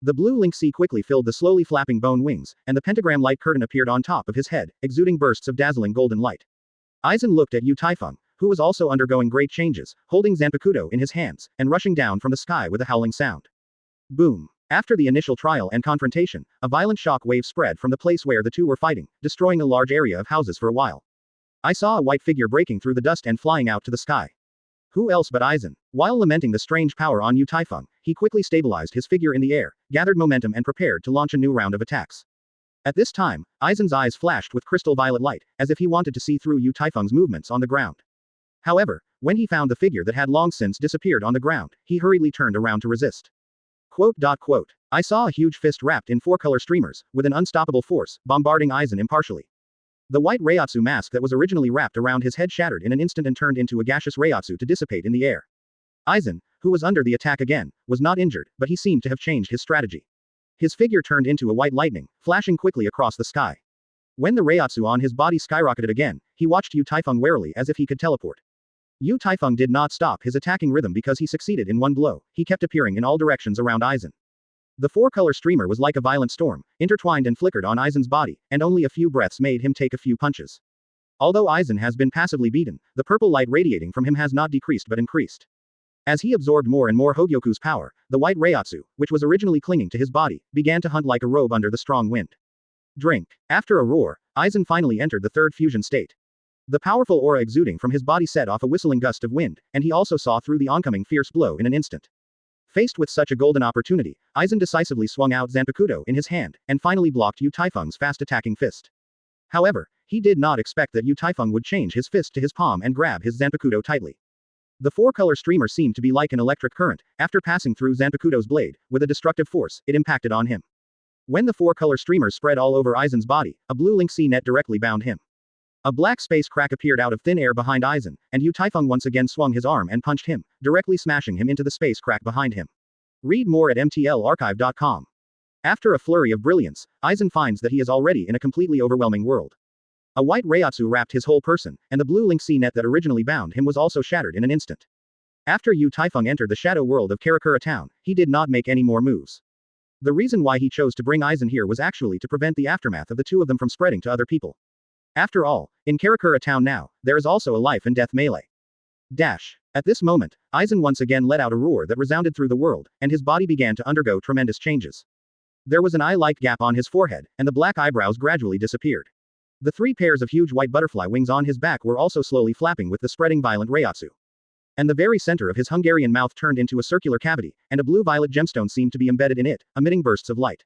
The blue link sea quickly filled the slowly flapping bone wings, and the pentagram light curtain appeared on top of his head, exuding bursts of dazzling golden light. Aizen looked at Yu Taifeng, who was also undergoing great changes, holding Zanpakuto in his hands, and rushing down from the sky with a howling sound. Boom. After the initial trial and confrontation, a violent shock wave spread from the place where the two were fighting, destroying a large area of houses for a while. I saw a white figure breaking through the dust and flying out to the sky. Who else but Aizen? While lamenting the strange power on Yu Taifeng, he quickly stabilized his figure in the air, gathered momentum and prepared to launch a new round of attacks. At this time, Aizen's eyes flashed with crystal violet light, as if he wanted to see through Yu Taifeng's movements on the ground. However, when he found the figure that had long since disappeared on the ground, he hurriedly turned around to resist. Quote. I saw a huge fist wrapped in 4-color streamers, with an unstoppable force, bombarding Aizen impartially. The white Reiatsu mask that was originally wrapped around his head shattered in an instant and turned into a gaseous Reiatsu to dissipate in the air. Aizen, who was under the attack again, was not injured, but he seemed to have changed his strategy. His figure turned into a white lightning, flashing quickly across the sky. When the Reiatsu on his body skyrocketed again, he watched Yu Taifeng warily as if he could teleport. Yu Taifeng did not stop his attacking rhythm because he succeeded in one blow, he kept appearing in all directions around Aizen. The 4-color streamer was like a violent storm, intertwined and flickered on Aizen's body, and only a few breaths made him take a few punches. Although Aizen has been passively beaten, the purple light radiating from him has not decreased but increased. As he absorbed more and more Hogyoku's power, the white Reiatsu, which was originally clinging to his body, began to hunt like a robe under the strong wind. Drink. After a roar, Aizen finally entered the 3rd fusion state. The powerful aura exuding from his body set off a whistling gust of wind, and he also saw through the oncoming fierce blow in an instant. Faced with such a golden opportunity, Aizen decisively swung out Zanpakuto in his hand, and finally blocked Yu Taifeng's fast-attacking fist. However, he did not expect that Yu Taifeng would change his fist to his palm and grab his Zanpakuto tightly. The 4-color streamer seemed to be like an electric current, after passing through Zanpakuto's blade, with a destructive force, it impacted on him. When the 4-color streamers spread all over Aizen's body, a blue link sea net directly bound him. A black space crack appeared out of thin air behind Aizen, and Yu Taifeng once again swung his arm and punched him, directly smashing him into the space crack behind him. Read more at mtlarchive.com. After a flurry of brilliance, Aizen finds that he is already in a completely overwhelming world. A white Reiatsu wrapped his whole person, and the blue link sea net that originally bound him was also shattered in an instant. After Yu Taifeng entered the shadow world of Karakura town, he did not make any more moves. The reason why he chose to bring Aizen here was actually to prevent the aftermath of the two of them from spreading to other people. After all, in Karakura town now, there is also a life and death melee. Dash. At this moment, Aizen once again let out a roar that resounded through the world, and his body began to undergo tremendous changes. There was an eye-like gap on his forehead, and the black eyebrows gradually disappeared. The 3 pairs of huge white butterfly wings on his back were also slowly flapping with the spreading violent Reiatsu. And the very center of his Hungarian mouth turned into a circular cavity, and a blue-violet gemstone seemed to be embedded in it, emitting bursts of light.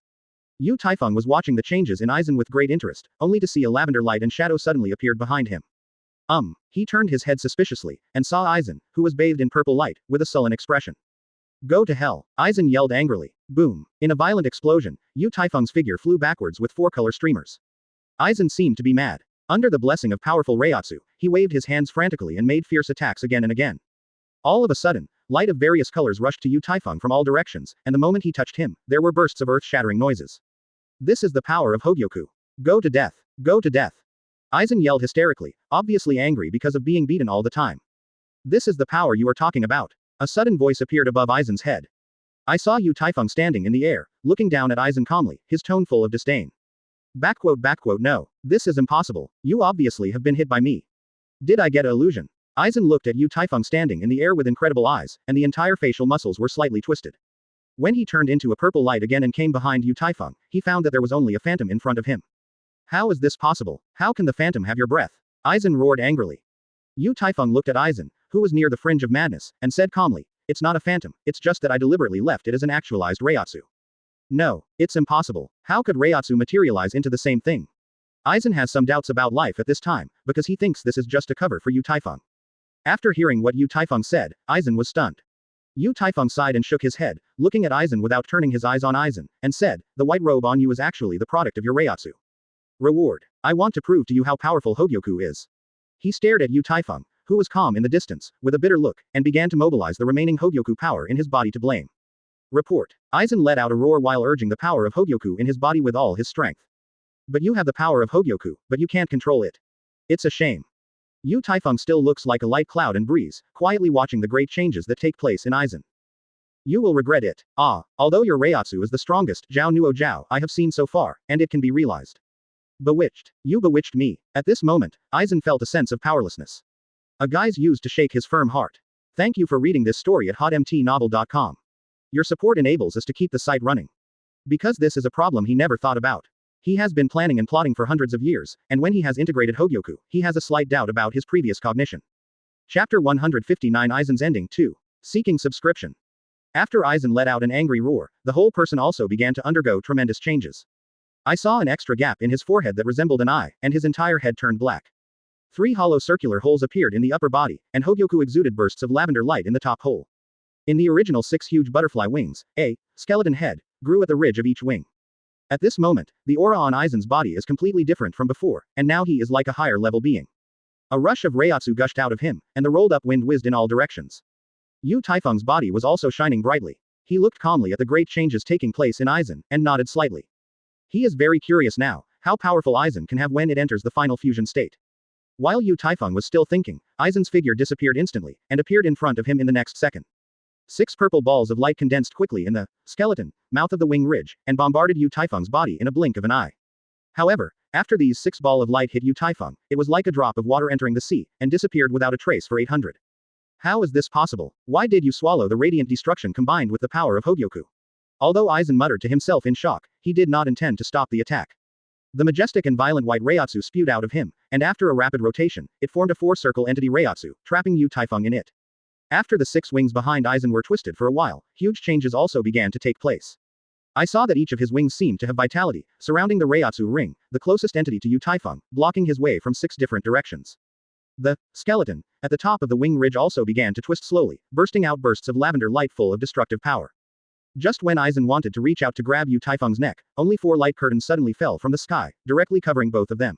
Taifeng was watching the changes in Aizen with great interest, only to see a lavender light and shadow suddenly appeared behind him. He turned his head suspiciously, and saw Aizen, who was bathed in purple light, with a sullen expression. Go to hell, Aizen yelled angrily. Boom. In a violent explosion, Taifeng's figure flew backwards with 4-color streamers. Aizen seemed to be mad. Under the blessing of powerful Reiatsu, he waved his hands frantically and made fierce attacks again and again. All of a sudden, light of various colors rushed to Taifeng from all directions, and the moment he touched him, there were bursts of earth-shattering noises. This is the power of Hogyoku. Go to death. Go to death. Aizen yelled hysterically, obviously angry because of being beaten all the time. This is the power you are talking about. A sudden voice appeared above Aizen's head. I saw Taifeng standing in the air, looking down at Aizen calmly, his tone full of disdain. No. This is impossible. You obviously have been hit by me. Did I get an illusion? Aizen looked at Taifeng standing in the air with incredible eyes, and the entire facial muscles were slightly twisted. When he turned into a purple light again and came behind Taifeng, he found that there was only a phantom in front of him. How is this possible? How can the phantom have your breath? Aizen roared angrily. Taifeng looked at Aizen, who was near the fringe of madness, and said calmly, it's not a phantom, it's just that I deliberately left it as an actualized Reiatsu. No, it's impossible. How could Reiatsu materialize into the same thing? Aizen has some doubts about life at this time, because he thinks this is just a cover for Taifeng. After hearing what Taifeng said, Aizen was stunned. Taifeng sighed and shook his head, looking at Aizen without turning his eyes on Aizen, and said, the white robe on you is actually the product of your Reiatsu. Reward. I want to prove to you how powerful Hogyoku is. He stared at Taifeng, who was calm in the distance, with a bitter look, and began to mobilize the remaining Hogyoku power in his body to blame. Report. Aizen let out a roar while urging the power of Hogyoku in his body with all his strength. But you have the power of Hogyoku, but you can't control it. It's a shame. Taifeng still looks like a light cloud and breeze, quietly watching the great changes that take place in Aizen. You will regret it. Although your Reiatsu is the strongest Zhao Nuo Zhao I have seen so far, and it can be realized. Bewitched. You bewitched me. At this moment, Aizen felt a sense of powerlessness. A guise used to shake his firm heart. Thank you for reading this story at hotmtnovel.com. Your support enables us to keep the site running. Because this is a problem he never thought about. He has been planning and plotting for hundreds of years, and when he has integrated Hogyoku, he has a slight doubt about his previous cognition. Chapter 159 Aizen's Ending 2. Seeking Subscription. After Aizen let out an angry roar, the whole person also began to undergo tremendous changes. I saw an extra gap in his forehead that resembled an eye, and his entire head turned black. 3 hollow circular holes appeared in the upper body, and Hogyoku exuded bursts of lavender light in the top hole. In the original 6 huge butterfly wings, a skeleton head grew at the ridge of each wing. At this moment, the aura on Aizen's body is completely different from before, and now he is like a higher-level being. A rush of Reiatsu gushed out of him, and the rolled-up wind whizzed in all directions. Taifeng's body was also shining brightly. He looked calmly at the great changes taking place in Aizen, and nodded slightly. He is very curious now, how powerful Aizen can have when it enters the final fusion state. While Taifeng was still thinking, Aizen's figure disappeared instantly, and appeared in front of him in the next second. 6 purple balls of light condensed quickly in the skeleton mouth of the wing ridge, and bombarded Taifeng's body in a blink of an eye. However, after these 6 balls of light hit Taifeng, it was like a drop of water entering the sea, and disappeared without a trace for 800. How is this possible? Why did you swallow the radiant destruction combined with the power of Hogyoku? Although Aizen muttered to himself in shock, he did not intend to stop the attack. The majestic and violent white Reiatsu spewed out of him, and after a rapid rotation, it formed a 4-circle entity Reiatsu, trapping Taifeng in it. After the 6 wings behind Aizen were twisted for a while, huge changes also began to take place. I saw that each of his wings seemed to have vitality, surrounding the Reiatsu ring, the closest entity to Taifeng, blocking his way from 6 different directions. The skeleton at the top of the wing ridge also began to twist slowly, bursting out bursts of lavender light full of destructive power. Just when Aizen wanted to reach out to grab Taifeng's neck, only 4 light curtains suddenly fell from the sky, directly covering both of them.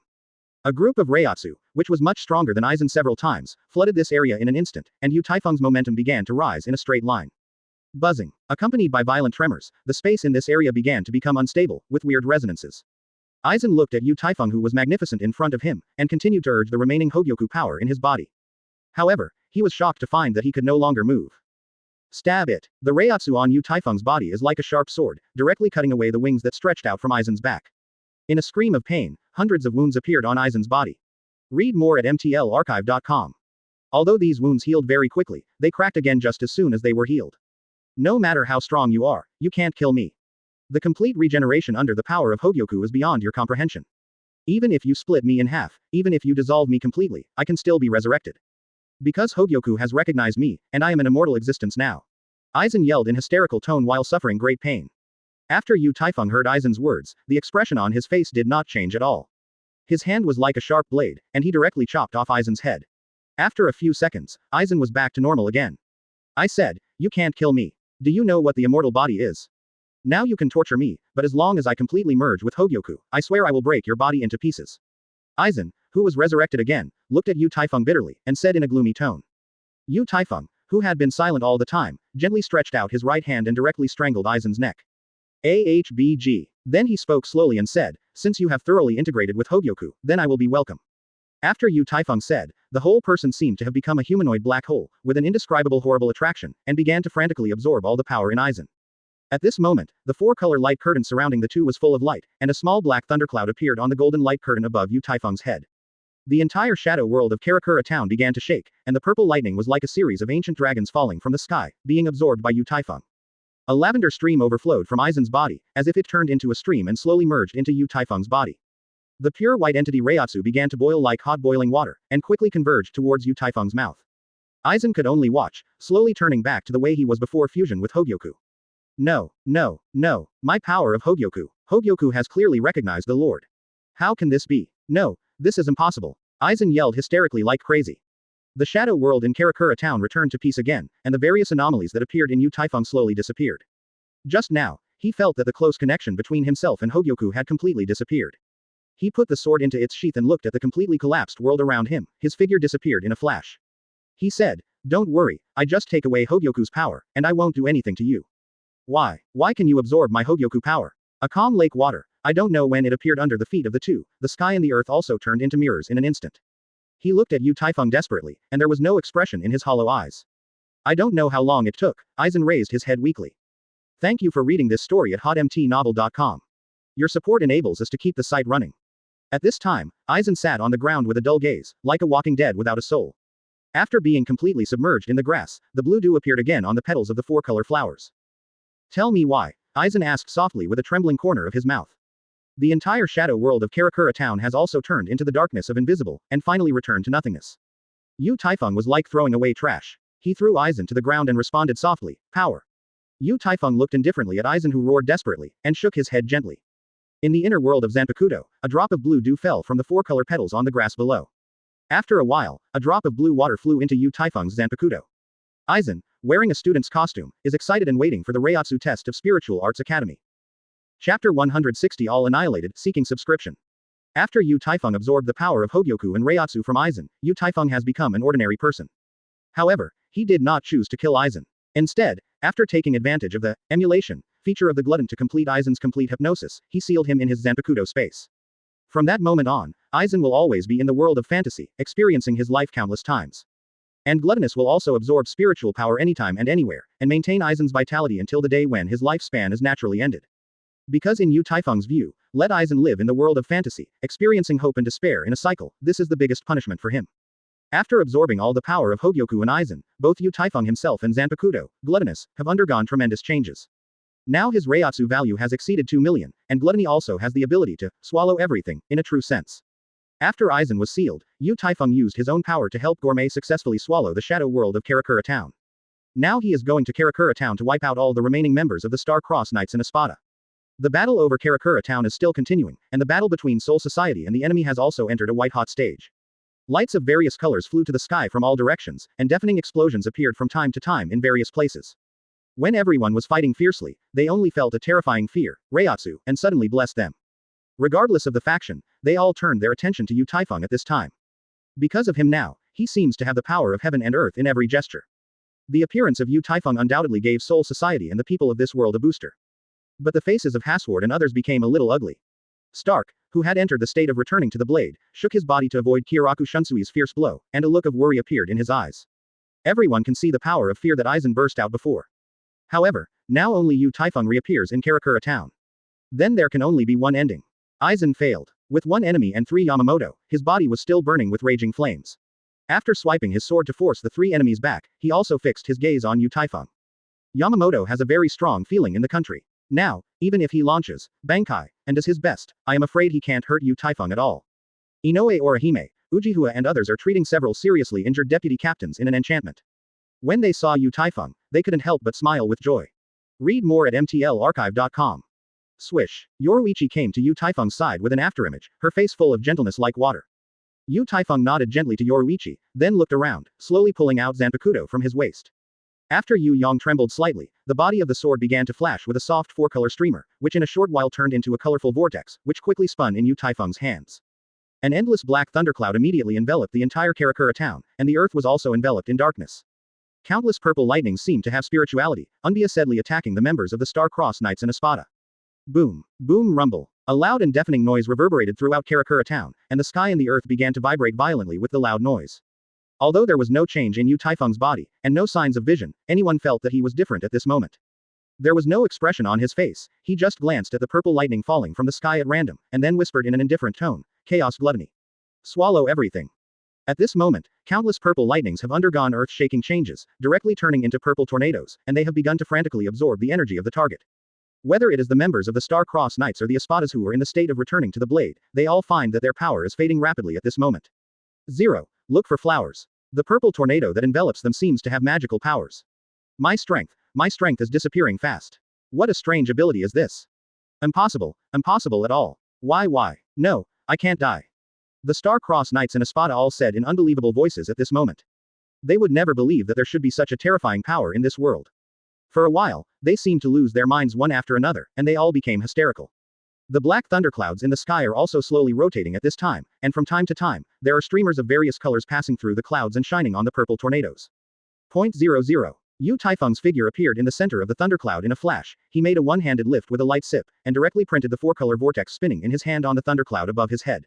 A group of Reiatsu, which was much stronger than Aizen several times, flooded this area in an instant, and Taifeng's momentum began to rise in a straight line. Buzzing. Accompanied by violent tremors, the space in this area began to become unstable, with weird resonances. Aizen looked at Taifeng, who was magnificent in front of him, and continued to urge the remaining Hogyoku power in his body. However, he was shocked to find that he could no longer move. Stab it. The Reiatsu on Taifeng's body is like a sharp sword, directly cutting away the wings that stretched out from Aizen's back. In a scream of pain, hundreds of wounds appeared on Aizen's body. Read more at mtlarchive.com. Although these wounds healed very quickly, they cracked again just as soon as they were healed. No matter how strong you are, you can't kill me. The complete regeneration under the power of Hogyoku is beyond your comprehension. Even if you split me in half, even if you dissolve me completely, I can still be resurrected. Because Hogyoku has recognized me, and I am an immortal existence now. Aizen yelled in hysterical tone while suffering great pain. After Yu Taifeng heard Aizen's words, the expression on his face did not change at all. His hand was like a sharp blade, and he directly chopped off Aizen's head. After a few seconds, Aizen was back to normal again. I said, you can't kill me. Do you know what the immortal body is? Now you can torture me, but as long as I completely merge with Hogyoku, I swear I will break your body into pieces. Aizen, who was resurrected again, looked at Yu Taifeng bitterly, and said in a gloomy tone. Yu Taifeng, who had been silent all the time, gently stretched out his right hand and directly strangled Aizen's neck. AHBG. Then he spoke slowly and said, since you have thoroughly integrated with Hogyoku, then I will be welcome. After Yu Taifeng said, the whole person seemed to have become a humanoid black hole, with an indescribable horrible attraction, and began to frantically absorb all the power in Aizen. At this moment, the four-color light curtain surrounding the two was full of light, and a small black thundercloud appeared on the golden light curtain above Yu Taifeng's head. The entire shadow world of Karakura town began to shake, and the purple lightning was like a series of ancient dragons falling from the sky, being absorbed by Yu Taifeng. A lavender stream overflowed from Aizen's body, as if it turned into a stream and slowly merged into Yu Taifeng's body. The pure white entity Reiatsu began to boil like hot boiling water, and quickly converged towards Yu Taifeng's mouth. Aizen could only watch, slowly turning back to the way he was before fusion with Hogyoku. No, no, no, my power of Hogyoku. Hogyoku has clearly recognized the Lord. How can this be? No, this is impossible. Aizen yelled hysterically like crazy. The shadow world in Karakura town returned to peace again, and the various anomalies that appeared in Yu Taifeng slowly disappeared. Just now, he felt that the close connection between himself and Hogyoku had completely disappeared. He put the sword into its sheath and looked at the completely collapsed world around him, his figure disappeared in a flash. He said, don't worry, I just take away Hogyoku's power, and I won't do anything to you. Why? Why can you absorb my Hogyoku power? A calm lake water. I don't know when it appeared under the feet of the two, the sky and the earth also turned into mirrors in an instant. He looked at Yu Taifeng desperately, and there was no expression in his hollow eyes. I don't know how long it took. Aizen raised his head weakly. Thank you for reading this story at hotmtnovel.com. Your support enables us to keep the site running. At this time, Aizen sat on the ground with a dull gaze, like a walking dead without a soul. After being completely submerged in the grass, the blue dew appeared again on the petals of the four-color flowers. Tell me why, Aizen asked softly with a trembling corner of his mouth. The entire shadow world of Karakura town has also turned into the darkness of invisible, and finally returned to nothingness. Yu Taifeng was like throwing away trash. He threw Aizen to the ground and responded softly, power. Yu Taifeng looked indifferently at Aizen who roared desperately, and shook his head gently. In the inner world of Zanpakuto, a drop of blue dew fell from the four-color petals on the grass below. After a while, a drop of blue water flew into Yu Taifeng's Zanpakuto. Aizen, wearing a student's costume, is excited and waiting for the Reiatsu test of Spiritual Arts Academy. Chapter 160 All Annihilated, Seeking Subscription. After Yu Taifeng absorbed the power of Hogyoku and Reiatsu from Aizen, Yu Taifeng has become an ordinary person. However, he did not choose to kill Aizen. Instead, after taking advantage of the emulation feature of the glutton to complete Aizen's complete hypnosis, he sealed him in his Zanpakuto space. From that moment on, Aizen will always be in the world of fantasy, experiencing his life countless times. And Gluttonous will also absorb spiritual power anytime and anywhere, and maintain Aizen's vitality until the day when his lifespan is naturally ended. Because in Yu Taifeng's view, let Aizen live in the world of fantasy, experiencing hope and despair in a cycle, this is the biggest punishment for him. After absorbing all the power of Hogyoku and Aizen, both Yu Taifeng himself and Zanpakuto, Gluttonous, have undergone tremendous changes. Now his Reiatsu value has exceeded 2 million, and Gluttony also has the ability to swallow everything, in a true sense. After Aizen was sealed, Yu Taifeng used his own power to help Gourmet successfully swallow the shadow world of Karakura town. Now he is going to Karakura town to wipe out all the remaining members of the Star Cross Knights in Espada. The battle over Karakura town is still continuing, and the battle between Soul Society and the enemy has also entered a white-hot stage. Lights of various colors flew to the sky from all directions, and deafening explosions appeared from time to time in various places. When everyone was fighting fiercely, they only felt a terrifying fear, Reiatsu, and suddenly blessed them. Regardless of the faction, they all turned their attention to Yu Taifeng at this time. Because of him now, he seems to have the power of heaven and earth in every gesture. The appearance of Yu Taifeng undoubtedly gave Soul Society and the people of this world a booster. But the faces of Hasward and others became a little ugly. Stark, who had entered the state of returning to the blade, shook his body to avoid Kyoraku Shunsui's fierce blow, and a look of worry appeared in his eyes. Everyone can see the power of fear that Aizen burst out before. However, now only Yu Taifeng reappears in Karakura town. Then there can only be one ending. Aizen failed. With one enemy and 3 Yamamoto, his body was still burning with raging flames. After swiping his sword to force the 3 enemies back, he also fixed his gaze on Yu Taifeng. Yamamoto has a very strong feeling in the country. Now, even if he launches Bankai and does his best, I am afraid he can't hurt Yu Taifeng at all. Inoue Orihime, Ujiha and others are treating several seriously injured deputy captains in an enchantment. When they saw Yu Taifeng, they couldn't help but smile with joy. Read more at mtlarchive.com. Swish. Yoruichi came to Yu Taifeng's side with an afterimage, her face full of gentleness like water. Yu Taifeng nodded gently to Yoruichi, then looked around, slowly pulling out Zanpakuto from his waist. After Yu Yang trembled slightly, the body of the sword began to flash with a soft 4-color streamer, which in a short while turned into a colorful vortex, which quickly spun in Yu Taifeng's hands. An endless black thundercloud immediately enveloped the entire Karakura town, and the earth was also enveloped in darkness. Countless purple lightnings seemed to have spirituality, unbiasedly attacking the members of the Star-Crossed Knights and Espada. Boom. Boom rumble. A loud and deafening noise reverberated throughout Karakura town, and the sky and the earth began to vibrate violently with the loud noise. Although there was no change in Yu Taifeng's body, and no signs of vision, anyone felt that he was different at this moment. There was no expression on his face, he just glanced at the purple lightning falling from the sky at random, and then whispered in an indifferent tone, "Chaos gluttony. Swallow everything." At this moment, countless purple lightnings have undergone earth-shaking changes, directly turning into purple tornadoes, and they have begun to frantically absorb the energy of the target. Whether it is the members of the Star-Crossed Knights or the Espadas who are in the state of returning to the blade, they all find that their power is fading rapidly at this moment. 0. Look for flowers. The purple tornado that envelops them seems to have magical powers. My strength is disappearing fast. What a strange ability is this? Impossible at all. Why? No, I can't die. The Star-Crossed Knights and Espada all said in unbelievable voices at this moment. They would never believe that there should be such a terrifying power in this world. For a while, they seemed to lose their minds one after another, and they all became hysterical. The black thunderclouds in the sky are also slowly rotating at this time, and from time to time, there are streamers of various colors passing through the clouds and shining on the purple tornadoes. 0.00. Yu Taifeng's figure appeared in the center of the thundercloud in a flash. He made a one-handed lift with a light sip, and directly printed the 4-color vortex spinning in his hand on the thundercloud above his head.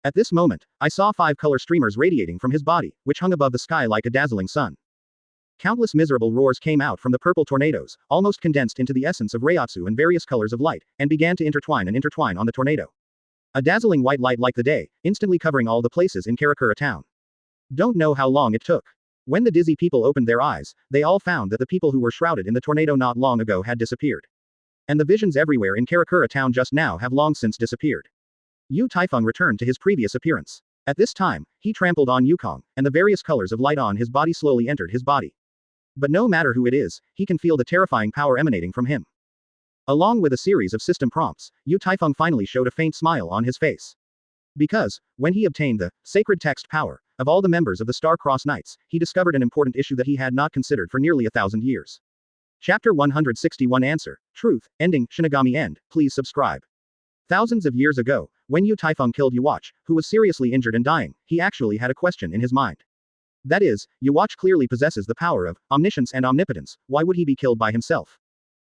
At this moment, I saw 5-color streamers radiating from his body, which hung above the sky like a dazzling sun. Countless miserable roars came out from the purple tornadoes, almost condensed into the essence of Reiatsu and various colors of light, and began to intertwine on the tornado. A dazzling white light like the day, instantly covering all the places in Karakura town. Don't know how long it took. When the dizzy people opened their eyes, they all found that the people who were shrouded in the tornado not long ago had disappeared. And the visions everywhere in Karakura town just now have long since disappeared. Yu Taifeng returned to his previous appearance. At this time, he trampled on Yukong, and the various colors of light on his body slowly entered his body. But no matter who it is, he can feel the terrifying power emanating from him. Along with a series of system prompts, Yu Taifeng finally showed a faint smile on his face. Because, when he obtained the sacred text power of all the members of the Star-Crossed Knights, he discovered an important issue that he had not considered for nearly 1,000 years. Chapter 161 Answer, Truth, Ending, Shinigami End, please subscribe. Thousands of years ago, when Yu Taifeng killed Yhwach, who was seriously injured and dying, he actually had a question in his mind. That is, Yhwach clearly possesses the power of omniscience and omnipotence, why would he be killed by himself?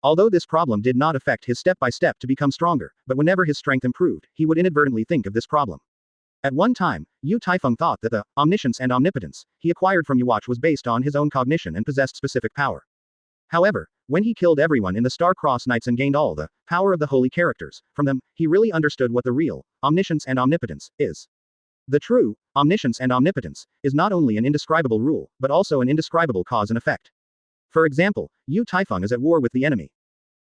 Although this problem did not affect his step-by-step to become stronger, but whenever his strength improved, he would inadvertently think of this problem. At one time, Yu Taifeng thought that the omniscience and omnipotence he acquired from Yhwach was based on his own cognition and possessed specific power. However, when he killed everyone in the Star-Crossed Knights and gained all the power of the holy characters from them, he really understood what the real omniscience and omnipotence is. The true omniscience and omnipotence is not only an indescribable rule, but also an indescribable cause and effect. For example, Yu Taifeng is at war with the enemy.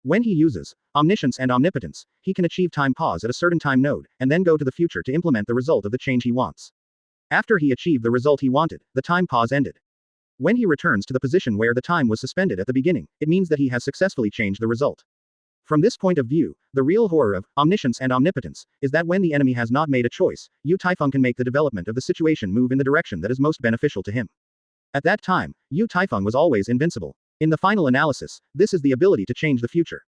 When he uses omniscience and omnipotence, he can achieve time pause at a certain time node, and then go to the future to implement the result of the change he wants. After he achieved the result he wanted, the time pause ended. When he returns to the position where the time was suspended at the beginning, it means that he has successfully changed the result. From this point of view, the real horror of omniscience and omnipotence is that when the enemy has not made a choice, Yu Taifeng can make the development of the situation move in the direction that is most beneficial to him. At that time, Yu Taifeng was always invincible. In the final analysis, this is the ability to change the future.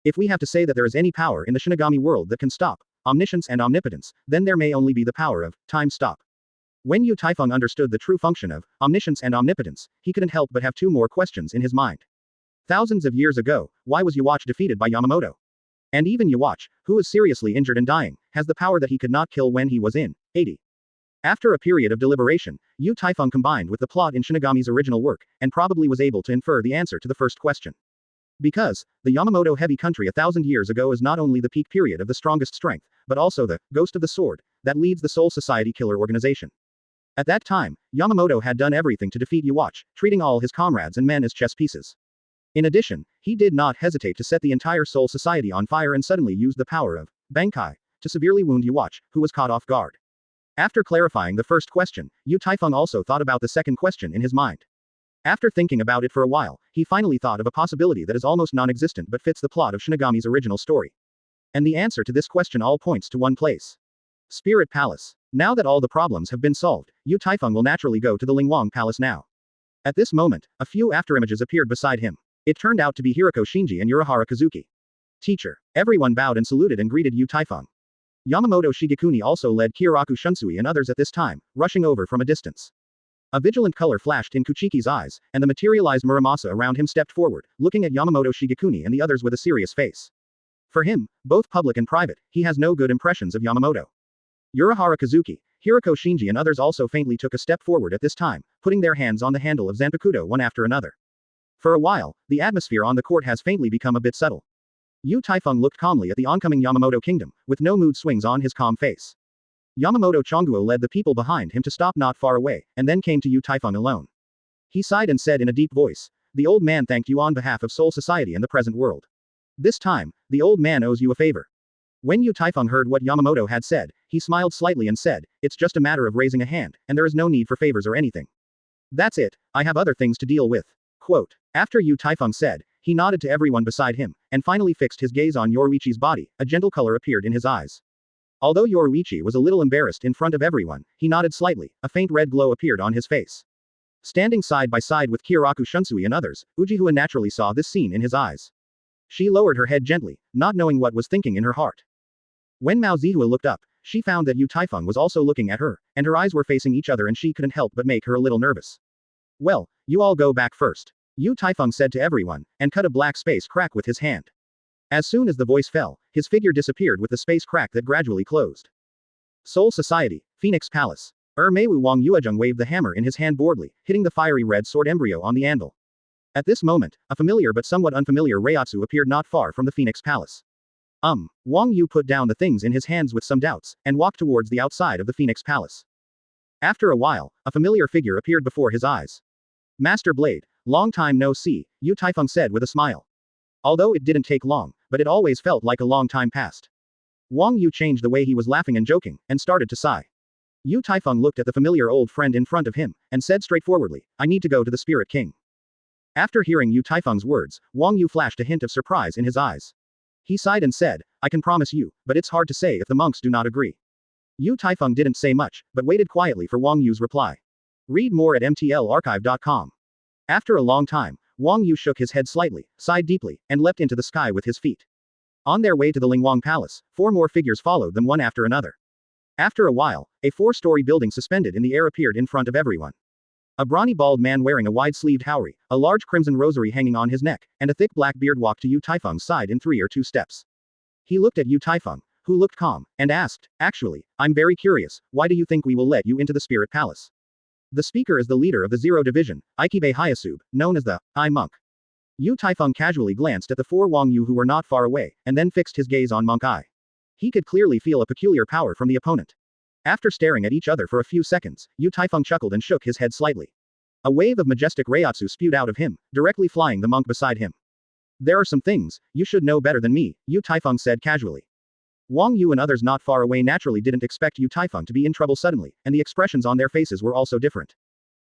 If we have to say that there is any power in the Shinigami world that can stop omniscience and omnipotence, then there may only be the power of time stop. When Yu Taifeng understood the true function of omniscience and omnipotence, he couldn't help but have two more questions in his mind. Thousands of years ago, why was Yhwach defeated by Yamamoto? And even Yhwach, who was seriously injured and dying, has the power that he could not kill when he was in 80. After a period of deliberation, Yu Taifeng combined with the plot in Shinigami's original work, and probably was able to infer the answer to the first question. Because, the Yamamoto heavy country 1,000 years ago is not only the peak period of the strongest strength, but also the ghost of the sword that leads the Soul Society killer organization. At that time, Yamamoto had done everything to defeat Yhwach, treating all his comrades and men as chess pieces. In addition, he did not hesitate to set the entire Soul Society on fire and suddenly used the power of Bankai to severely wound Yhwach, who was caught off guard. After clarifying the first question, Taifeng also thought about the second question in his mind. After thinking about it for a while, he finally thought of a possibility that is almost non-existent but fits the plot of Shinigami's original story. And the answer to this question all points to one place. Spirit Palace. Now that all the problems have been solved, Taifeng will naturally go to the Lingwang Palace now. At this moment, a few afterimages appeared beside him. It turned out to be Hiriko Shinji and Urahara Kazuki. Teacher. Everyone bowed and saluted and greeted Taifeng. Yamamoto Shigekuni also led Kyoraku Shunsui and others at this time, rushing over from a distance. A vigilant color flashed in Kuchiki's eyes, and the materialized Muramasa around him stepped forward, looking at Yamamoto Shigekuni and the others with a serious face. For him, both public and private, he has no good impressions of Yamamoto. Urahara Kazuki, Hiriko Shinji and others also faintly took a step forward at this time, putting their hands on the handle of Zanpakuto one after another. For a while, the atmosphere on the court has faintly become a bit subtle. Taifeng looked calmly at the oncoming Yamamoto kingdom, with no mood swings on his calm face. Yamamoto Chonguo led the people behind him to stop not far away, and then came to Taifeng alone. He sighed and said in a deep voice, "The old man thanked you on behalf of Soul Society and the present world. This time, the old man owes you a favor." When Taifeng heard what Yamamoto had said, he smiled slightly and said, "It's just a matter of raising a hand, and there is no need for favors or anything. That's it, I have other things to deal with." Quote. After Taifeng said, he nodded to everyone beside him, and finally fixed his gaze on Yoruichi's body. A gentle color appeared in his eyes. Although Yoruichi was a little embarrassed in front of everyone, he nodded slightly, a faint red glow appeared on his face. Standing side by side with Kyoraku Shunsui and others, Ujihua naturally saw this scene in his eyes. She lowered her head gently, not knowing what was thinking in her heart. When Mao Zihua looked up, she found that Taifeng was also looking at her, and her eyes were facing each other and she couldn't help but make her a little nervous. "Well, you all go back first," Taifeng said to everyone, and cut a black space crack with his hand. As soon as the voice fell, his figure disappeared with the space crack that gradually closed. Soul Society, Phoenix Palace. Meiwu Wang Yuejung waved the hammer in his hand boredly, hitting the fiery red sword embryo on the anvil. At this moment, a familiar but somewhat unfamiliar Reiatsu appeared not far from the Phoenix Palace. Wang Yu put down the things in his hands with some doubts, and walked towards the outside of the Phoenix Palace. After a while, a familiar figure appeared before his eyes. "Master Blade, long time no see," Taifeng said with a smile. Although it didn't take long, but it always felt like a long time passed. Wang Yu changed the way he was laughing and joking, and started to sigh. Taifeng looked at the familiar old friend in front of him, and said straightforwardly, "I need to go to the Spirit King." After hearing Taifeng's words, Wang Yu flashed a hint of surprise in his eyes. He sighed and said, "I can promise you, but it's hard to say if the monks do not agree." Taifeng didn't say much, but waited quietly for Wang Yu's reply. Read more at mtlarchive.com. After a long time, Wang Yu shook his head slightly, sighed deeply, and leapt into the sky with his feet. On their way to the Lingwang Palace, 4 more figures followed them one after another. After a while, a 4-story building suspended in the air appeared in front of everyone. A brawny bald man wearing a wide-sleeved haori, a large crimson rosary hanging on his neck, and a thick black beard walked to Taifeng's side in 3 or 2 steps. He looked at Taifeng, who looked calm, and asked, "Actually, I'm very curious, why do you think we will let you into the Spirit Palace?" The speaker is the leader of the Zero Division, Ikebe Hayasube, known as the I Monk. Taifeng casually glanced at the 4 Wang Yu who were not far away, and then fixed his gaze on Monk Ai. He could clearly feel a peculiar power from the opponent. After staring at each other for a few seconds, Taifeng chuckled and shook his head slightly. A wave of majestic Reiatsu spewed out of him, directly flying the monk beside him. "There are some things you should know better than me," Taifeng said casually. Wang Yu and others not far away naturally didn't expect Taifeng to be in trouble suddenly, and the expressions on their faces were also different.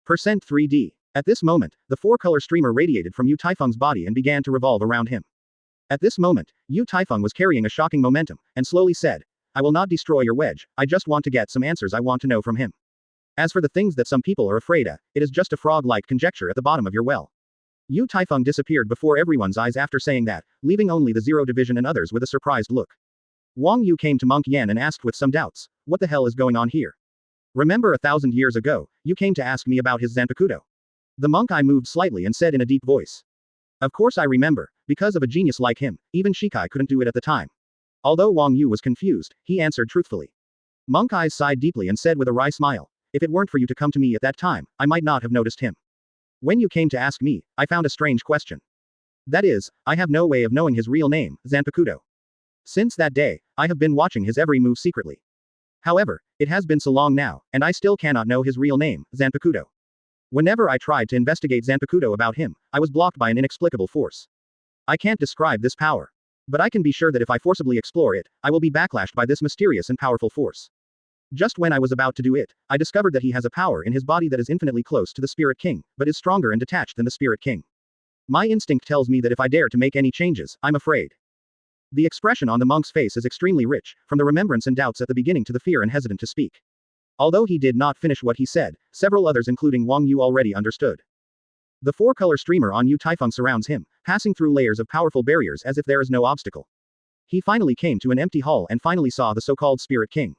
%3D. At this moment, the 4-color streamer radiated from Taifeng's body and began to revolve around him. At this moment, Taifeng was carrying a shocking momentum, and slowly said, "I will not destroy your wedge, I just want to get some answers I want to know from him. As for the things that some people are afraid of, it is just a frog-like conjecture at the bottom of your well." Taifeng disappeared before everyone's eyes after saying that, leaving only the Zero Division and others with a surprised look. Wang Yu came to Monk Yan and asked with some doubts, "What the hell is going on here? Remember 1,000 years ago, you came to ask me about his Zanpakuto?" The monk I moved slightly and said in a deep voice. "Of course I remember, because of a genius like him, even Shikai couldn't do it at the time." Although Wang Yu was confused, he answered truthfully. Monk Eyes sighed deeply and said with a wry smile, "If it weren't for you to come to me at that time, I might not have noticed him. When you came to ask me, I found a strange question. That is, I have no way of knowing his real name, Zanpakuto. Since that day, I have been watching his every move secretly. However, it has been so long now, and I still cannot know his real name, Zanpakuto. Whenever I tried to investigate Zanpakuto about him, I was blocked by an inexplicable force. I can't describe this power. But I can be sure that if I forcibly explore it, I will be backlashed by this mysterious and powerful force. Just when I was about to do it, I discovered that he has a power in his body that is infinitely close to the Spirit King, but is stronger and detached than the Spirit King. My instinct tells me that if I dare to make any changes, I'm afraid. The expression on the monk's face is extremely rich, from the remembrance and doubts at the beginning to the fear and hesitant to speak. Although he did not finish what he said, several others including Wang Yu already understood. The four-color streamer on Yu Taifeng surrounds him, passing through layers of powerful barriers as if there is no obstacle. He finally came to an empty hall and finally saw the so-called Spirit King.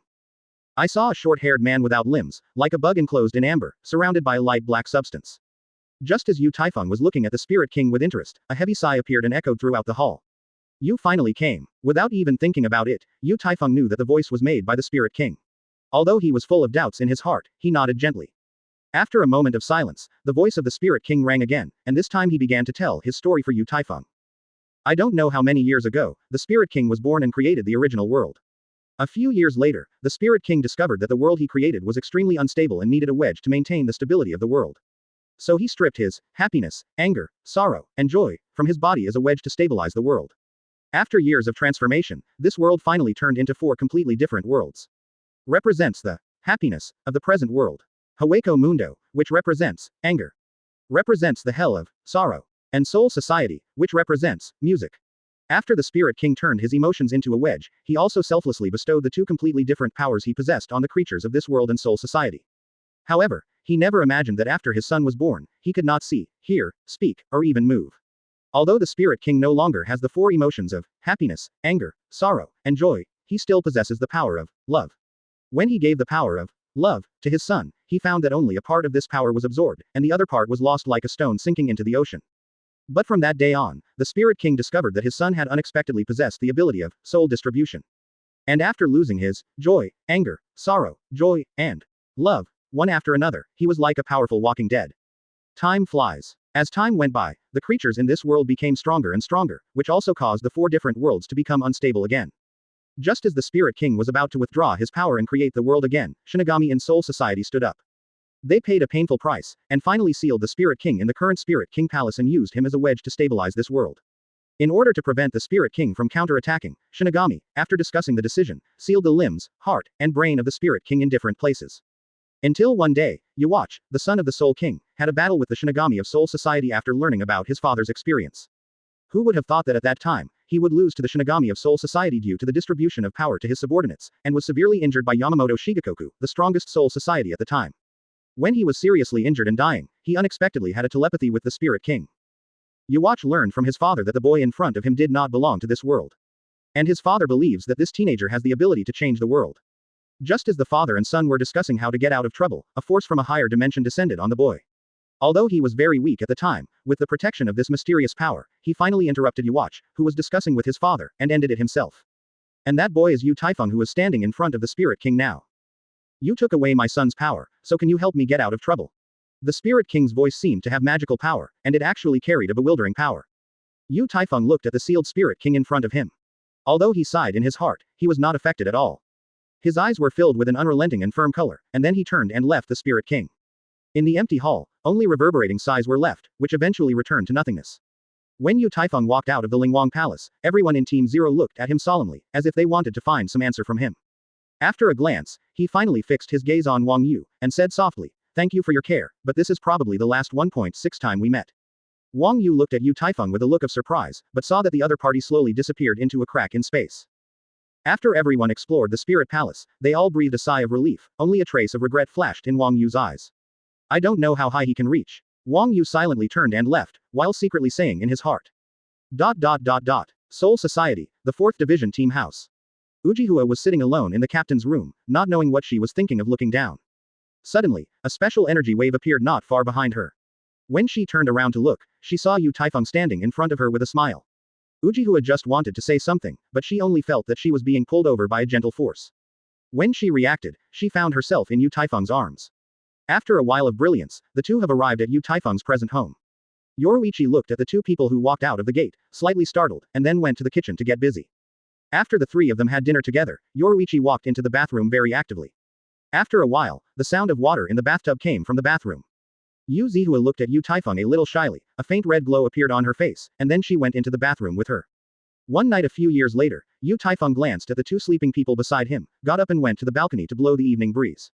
I saw a short-haired man without limbs, like a bug enclosed in amber, surrounded by a light black substance. Just as Yu Taifeng was looking at the Spirit King with interest, a heavy sigh appeared and echoed throughout the hall. Yu finally came. Without even thinking about it, Yu Taifeng knew that the voice was made by the Spirit King. Although he was full of doubts in his heart, he nodded gently. After a moment of silence, the voice of the Spirit King rang again, and this time he began to tell his story for Yu Taifeng. I don't know how many years ago, the Spirit King was born and created the original world. A few years later, the Spirit King discovered that the world he created was extremely unstable and needed a wedge to maintain the stability of the world. So he stripped his happiness, anger, sorrow, and joy from his body as a wedge to stabilize the world. After years of transformation, this world finally turned into four completely different worlds. Represents the happiness of the present world. Hawako Mundo, which represents anger. Represents the hell of sorrow. And Soul Society, which represents music. After the Spirit King turned his emotions into a wedge, he also selflessly bestowed the two completely different powers he possessed on the creatures of this world and Soul Society. However, he never imagined that after his son was born, he could not see, hear, speak, or even move. Although the Spirit King no longer has the four emotions of happiness, anger, sorrow, and joy, he still possesses the power of love. When he gave the power of love to his son, he found that only a part of this power was absorbed, and the other part was lost like a stone sinking into the ocean. But from that day on, the Spirit King discovered that his son had unexpectedly possessed the ability of soul distribution. And after losing his joy, anger, sorrow, joy, and love, one after another, he was like a powerful walking dead. Time flies. As time went by, the creatures in this world became stronger and stronger, which also caused the four different worlds to become unstable again. Just as the Spirit King was about to withdraw his power and create the world again, Shinigami and Soul Society stood up. They paid a painful price, and finally sealed the Spirit King in the current Spirit King Palace and used him as a wedge to stabilize this world. In order to prevent the Spirit King from counter-attacking, Shinigami, after discussing the decision, sealed the limbs, heart, and brain of the Spirit King in different places. Until one day, Yhwach, the son of the Soul King, had a battle with the Shinigami of Soul Society after learning about his father's experience. Who would have thought that at that time, he would lose to the Shinigami of Soul Society due to the distribution of power to his subordinates, and was severely injured by Yamamoto Shigekoku, the strongest Soul Society at the time. When he was seriously injured and dying, he unexpectedly had a telepathy with the Spirit King. Yhwach learned from his father that the boy in front of him did not belong to this world. And his father believes that this teenager has the ability to change the world. Just as the father and son were discussing how to get out of trouble, a force from a higher dimension descended on the boy. Although he was very weak at the time, with the protection of this mysterious power, he finally interrupted Yhwach, who was discussing with his father, and ended it himself. And that boy is Yu Taifeng, who is standing in front of the Spirit King now. You took away my son's power, so can you help me get out of trouble? The Spirit King's voice seemed to have magical power, and it actually carried a bewildering power. Yu Taifeng looked at the sealed Spirit King in front of him. Although he sighed in his heart, he was not affected at all. His eyes were filled with an unrelenting and firm color, and then he turned and left the Spirit King. In the empty hall, only reverberating sighs were left, which eventually returned to nothingness. When Yu Taifeng walked out of the Lingwang Palace, everyone in Team Zero looked at him solemnly, as if they wanted to find some answer from him. After a glance, he finally fixed his gaze on Wang Yu, and said softly, "Thank you for your care, but this is probably the last 1.6 time we met." Wang Yu looked at Yu Taifeng with a look of surprise, but saw that the other party slowly disappeared into a crack in space. After everyone explored the Spirit Palace, they all breathed a sigh of relief, only a trace of regret flashed in Wang Yu's eyes. I don't know how high he can reach. Wang Yu silently turned and left, while secretly saying in his heart. Soul Society, the 4th Division Team House. Ujihua was sitting alone in the captain's room, not knowing what she was thinking of looking down. Suddenly, a special energy wave appeared not far behind her. When she turned around to look, she saw Yu Taifeng standing in front of her with a smile. Ujihua just wanted to say something, but she only felt that she was being pulled over by a gentle force. When she reacted, she found herself in Yu Taifeng's arms. After a while of brilliance, the two have arrived at Yu Taifeng's present home. Yoruichi looked at the two people who walked out of the gate, slightly startled, and then went to the kitchen to get busy. After the three of them had dinner together, Yoruichi walked into the bathroom very actively. After a while, the sound of water in the bathtub came from the bathroom. Yu Zihua looked at Yu Taifeng a little shyly, a faint red glow appeared on her face, and then she went into the bathroom with her. One night a few years later, Yu Taifeng glanced at the two sleeping people beside him, got up and went to the balcony to blow the evening breeze.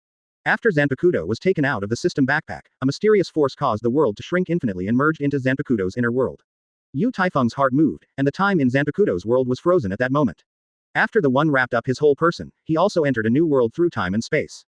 After Zanpakuto was taken out of the system backpack, a mysterious force caused the world to shrink infinitely and merged into Zanpakuto's inner world. Yu Taifeng's heart moved, and the time in Zanpakuto's world was frozen at that moment. After the one wrapped up his whole person, he also entered a new world through time and space.